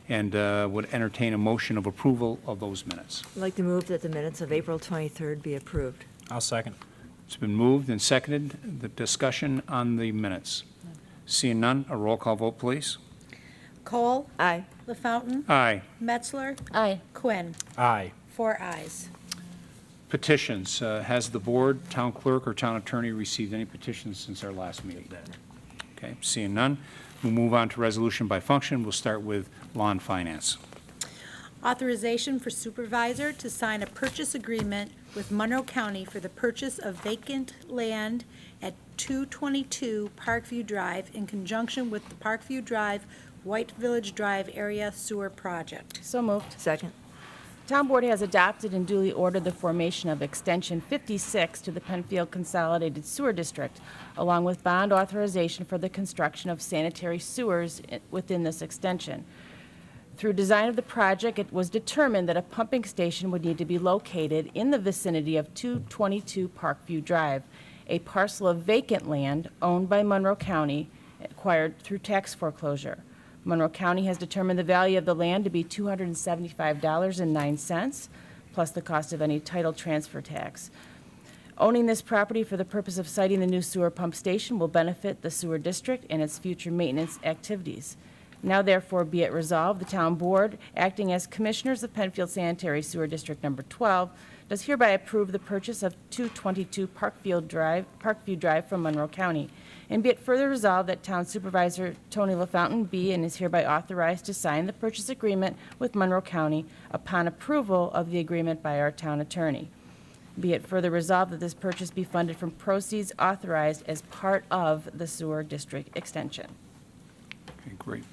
and would entertain a motion of approval of those minutes. I'd like to move that the minutes of April 23rd be approved. I'll second. It's been moved and seconded. The discussion on the minutes. Seeing none, a roll call vote, please. Cole? Aye. LaFountain? Aye. Metzler? Aye. Quinn? Aye. 4 ayes. Petitions. Has the board, town clerk, or town attorney received any petitions since our last meeting? Okay, seeing none, we'll move on to resolution by function. We'll start with law and finance. Authorization for supervisor to sign a purchase agreement with Monroe County for the purchase of vacant land at 222 Parkview Drive in conjunction with the Parkview Drive, White Village Drive Area Sewer Project. So moved. Second. Town Board has adopted and duly ordered the formation of Extension 56 to the Penfield Consolidated Sewer District, along with bond authorization for the construction of sanitary sewers within this extension. Through design of the project, it was determined that a pumping station would need to be located in the vicinity of 222 Parkview Drive, a parcel of vacant land owned by Monroe County, acquired through tax foreclosure. Monroe County has determined the value of the land to be $275.09, plus the cost of any title transfer tax. Owning this property for the purpose of siting the new sewer pump station will benefit the sewer district and its future maintenance activities. Now therefore be it resolved, the town board, acting as commissioners of Penfield Sanitary Sewer District Number 12, does hereby approve the purchase of 222 Parkview Drive from Monroe County. And be it further resolved that Town Supervisor Tony LaFountain be and is hereby authorized to sign the purchase agreement with Monroe County upon approval of the agreement by our town attorney. Be it further resolved that this purchase be funded from proceeds authorized as part of the sewer district extension. Okay, great.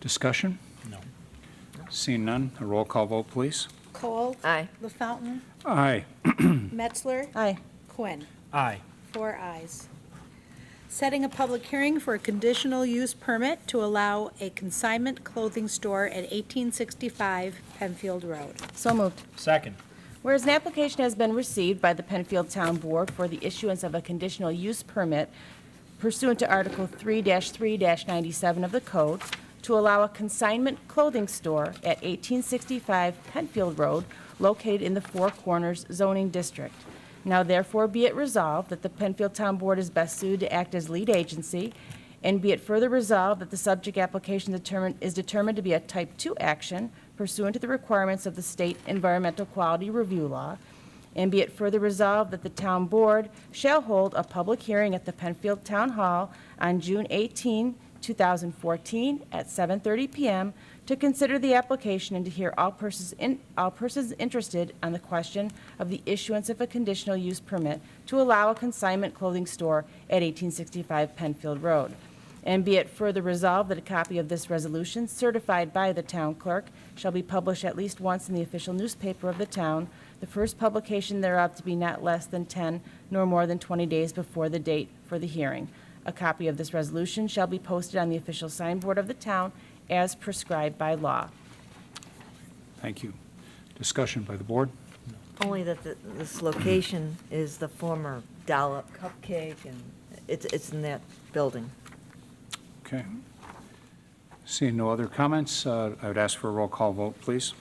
Discussion? No. Seeing none, a roll call vote, please. Cole. Aye. LaFountain. Aye. Metzler. Aye. Quinn. Aye. 4 ayes. Setting a public hearing for a conditional use permit to allow a consignment clothing store at 1865 Penfield Road. So moved. Second. Whereas an application has been received by the Penfield Town Board for the issuance of a conditional use permit pursuant to Article 3-3-97 of the Code to allow a consignment clothing store at 1865 Penfield Road located in the Four Corners zoning district. Now therefore be it resolved that the Penfield Town Board is best suited to act as lead agency, and be it further resolved that the subject application is determined to be a Type 2 action pursuant to the requirements of the State Environmental Quality Review Law, and be it further resolved that the Town Board shall hold a public hearing at the Penfield Town Hall on June 18, 2014, at 7:30 p.m. to consider the application and to hear all persons interested on the question of the issuance of a conditional use permit to allow a consignment clothing store at 1865 Penfield Road. And be it further resolved that a copy of this resolution, certified by the town clerk, shall be published at least once in the official newspaper of the town, the first publication thereof to be not less than 10 nor more than 20 days before the date for the hearing. A copy of this resolution shall be posted on the official signboard of the town as prescribed by law. Thank you. Discussion by the board? Only that this location is the former Dollop Cupcake, and it's in that building. Okay. Seeing no other comments, I would ask for a roll call vote, please.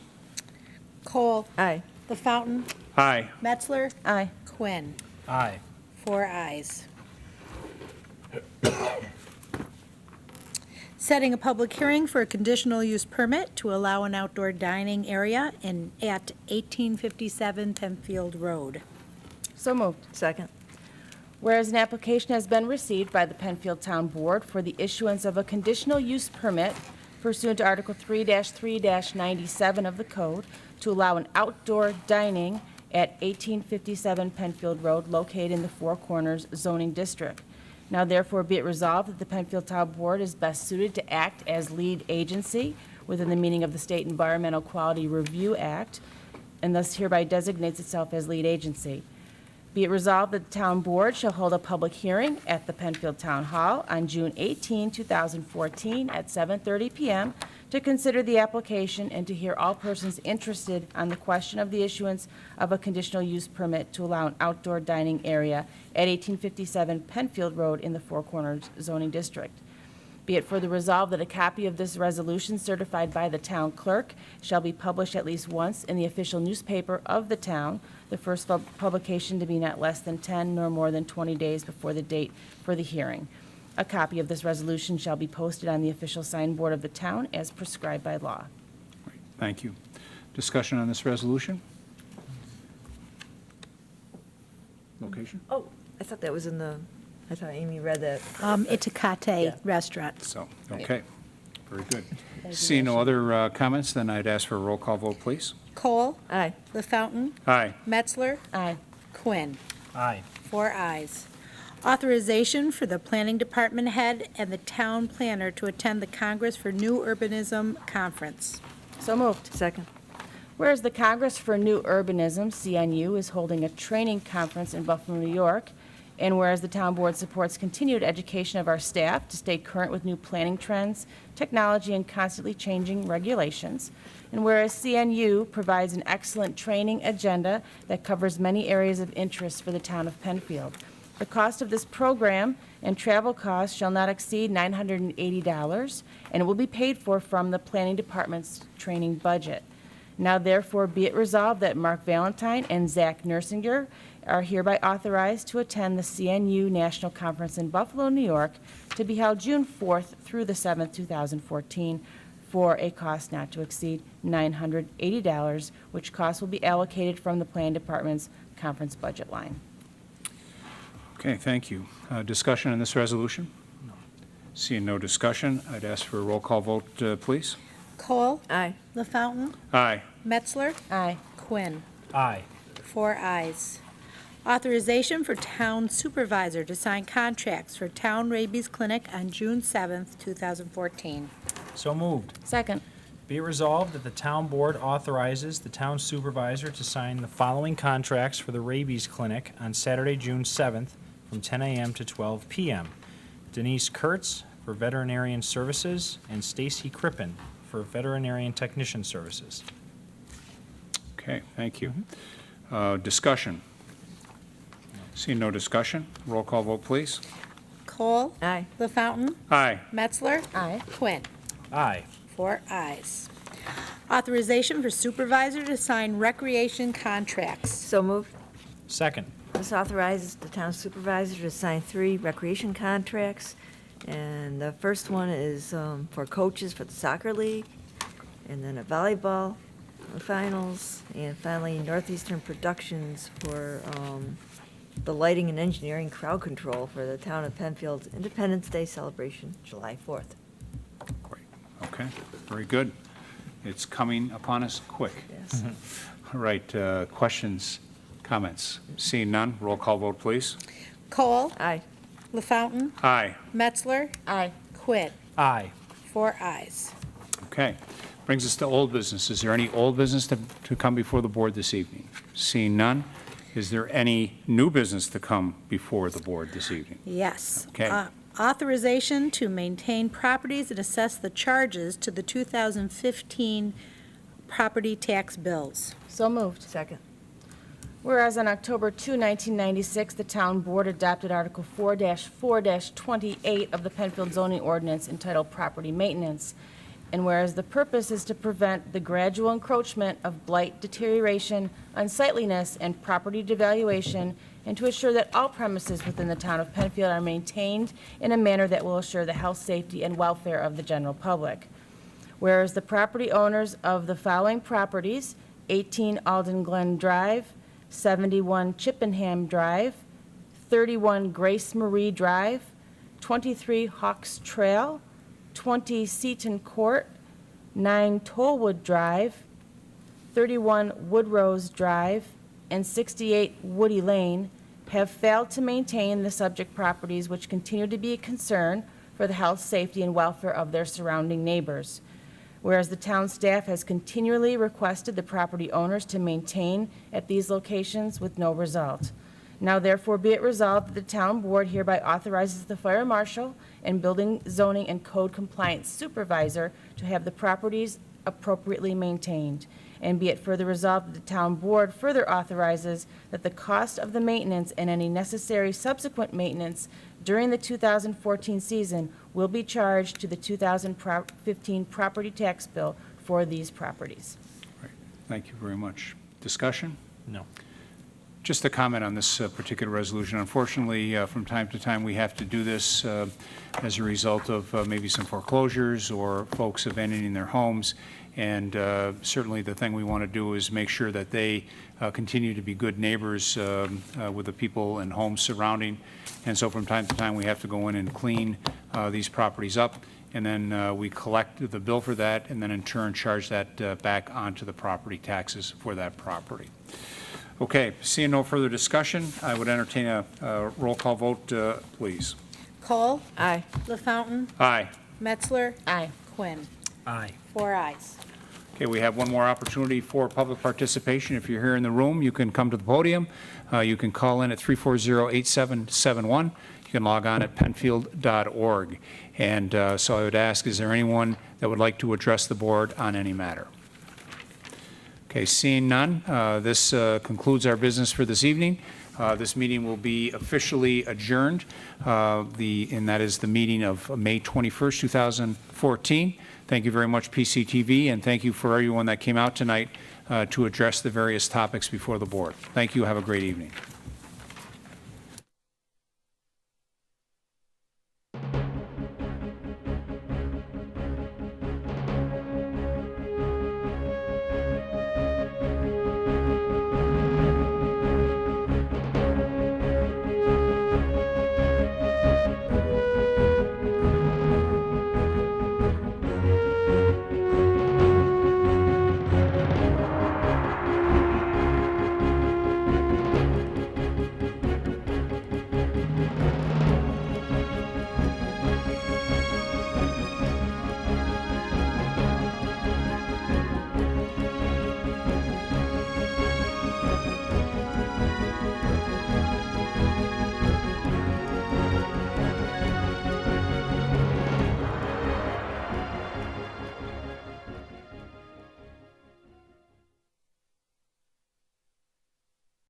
Cole. Aye. LaFountain. Aye. Metzler. Aye. Quinn. Aye. 4 ayes. Setting a public hearing for a conditional use permit to allow an outdoor dining area at 1857 Penfield Road. So moved. Second. Whereas an application has been received by the Penfield Town Board for the issuance of a conditional use permit pursuant to Article 3-3-97 of the Code to allow an outdoor dining at 1857 Penfield Road located in the Four Corners zoning district. Now therefore be it resolved that the Penfield Town Board is best suited to act as lead agency within the meaning of the State Environmental Quality Review Act, and thus hereby designates itself as lead agency. Be it resolved that the Town Board shall hold a public hearing at the Penfield Town Hall on June 18, 2014, at 7:30 p.m. to consider the application and to hear all persons interested on the question of the issuance of a conditional use permit to allow an outdoor dining area at 1857 Penfield Road in the Four Corners zoning district. Be it further resolved that a copy of this resolution certified by the town clerk shall be published at least once in the official newspaper of the town, the first publication to be not less than 10 nor more than 20 days before the date for the hearing. A copy of this resolution shall be posted on the official signboard of the town as prescribed by law. Thank you. Discussion on this resolution? Location? Oh, I thought that was in the, I thought Amy read that. Itakate Restaurant. So, okay. Very good. Seeing no other comments, then I'd ask for a roll call vote, please. Cole. Aye. LaFountain. Aye. Metzler. Aye. Quinn. Aye. 4 ayes. Authorization for the Planning Department head and the town planner to attend the Congress for New Urbanism Conference. So moved. Second. Whereas the Congress for New Urbanism, CNU, is holding a training conference in Buffalo, New York, and whereas the town board supports continued education of our staff to stay current with new planning trends, technology, and constantly changing regulations, and whereas CNU provides an excellent training agenda that covers many areas of interest for the town of Penfield. The cost of this program and travel costs shall not exceed $980, and it will be paid for from the Planning Department's training budget. Now therefore be it resolved that Mark Valentine and Zach Nersinger are hereby authorized to attend the CNU National Conference in Buffalo, New York, to be held June 4th through the 7th, 2014, for a cost not to exceed $980, which cost will be allocated from the Planning Department's conference budget line. Okay, thank you. Discussion on this resolution? Seeing no discussion, I'd ask for a roll call vote, please. Cole. Aye. LaFountain. Aye. Metzler. Aye. Quinn. Aye. 4 ayes. Authorization for Town Supervisor to sign contracts for Town Rabies Clinic on June 7th, 2014. So moved. Second. Be it resolved that the town board authorizes the town supervisor to sign the following contracts for the rabies clinic on Saturday, June 7th, from 10 a.m. to 12 p.m. Denise Kurtz for veterinarian services and Stacy Crippen for veterinarian technician services. Okay, thank you. Discussion? Seeing no discussion, roll call vote, please. Cole? Aye. LaFountain? Aye. Metzler? Aye. Quinn? Aye. 4 ayes. Authorization for supervisor to sign recreation contracts. So moved. Second. This authorizes the town supervisor to sign 3 recreation contracts. And the first one is for coaches for the soccer league, and then a volleyball finals, and finally Northeastern Productions for the lighting and engineering crowd control for the town of Penfield's Independence Day celebration, July 4th. Great, okay, very good. It's coming upon us quick. Yes. All right, questions, comments? Seeing none, roll call vote, please. Cole? Aye. LaFountain? Aye. Metzler? Aye. Quinn? Aye. 4 ayes. Okay, brings us to old business. Is there any old business to come before the board this evening? Seeing none, is there any new business to come before the board this evening? Yes. Okay. Authorization to maintain properties and assess the charges to the 2015 property tax bills. So moved. Second. Whereas on October 2, 1996, the town board adopted Article 4-4-28 of the Penfield zoning ordinance entitled Property Maintenance. And whereas the purpose is to prevent the gradual encroachment of blight, deterioration, unsightliness, and property devaluation, and to assure that all premises within the town of Penfield are maintained in a manner that will assure the health, safety, and welfare of the general public. Whereas the property owners of the following properties, 18 Alden Glen Drive, 71 Chippenham Drive, 31 Grace Marie Drive, 23 Hawks Trail, 20 Seaton Court, 9 Tollwood Drive, 31 Woodrose Drive, and 68 Woody Lane have failed to maintain the subject properties, which continue to be a concern for the health, safety, and welfare of their surrounding neighbors. Whereas the town staff has continually requested the property owners to maintain at these locations with no result. Now therefore be it resolved that the town board hereby authorizes the fire marshal and building, zoning, and code compliance supervisor to have the properties appropriately maintained. And be it further resolved that the town board further authorizes that the cost of the maintenance and any necessary subsequent maintenance during the 2014 season will be charged to the 2015 property tax bill for these properties. Right. Thank you very much. Discussion? No. Just a comment on this particular resolution. Unfortunately, from time to time, we have to do this as a result of maybe some foreclosures or folks abandoning their homes. And certainly the thing we want to do is make sure that they continue to be good neighbors with the people and homes surrounding. And so from time to time, we have to go in and clean these properties up. And then we collect the bill for that and then in turn charge that back onto the property taxes for that property. Okay, seeing no further discussion, I would entertain a roll call vote, please. Cole? Aye. LaFountain? Aye. Metzler? Aye. Quinn? Aye. 4 ayes. Okay, we have one more opportunity for public participation. If you're here in the room, you can come to the podium. You can call in at 340-8771. You can log on at penfield.org. And so I would ask, is there anyone that would like to address the board on any matter? Okay, seeing none, this concludes our business for this evening. This meeting will be officially adjourned, and that is the meeting of May 21st, 2014. Thank you very much, PCTV, and thank you for everyone that came out tonight to address the various topics before the board. Thank you. Have a great evening.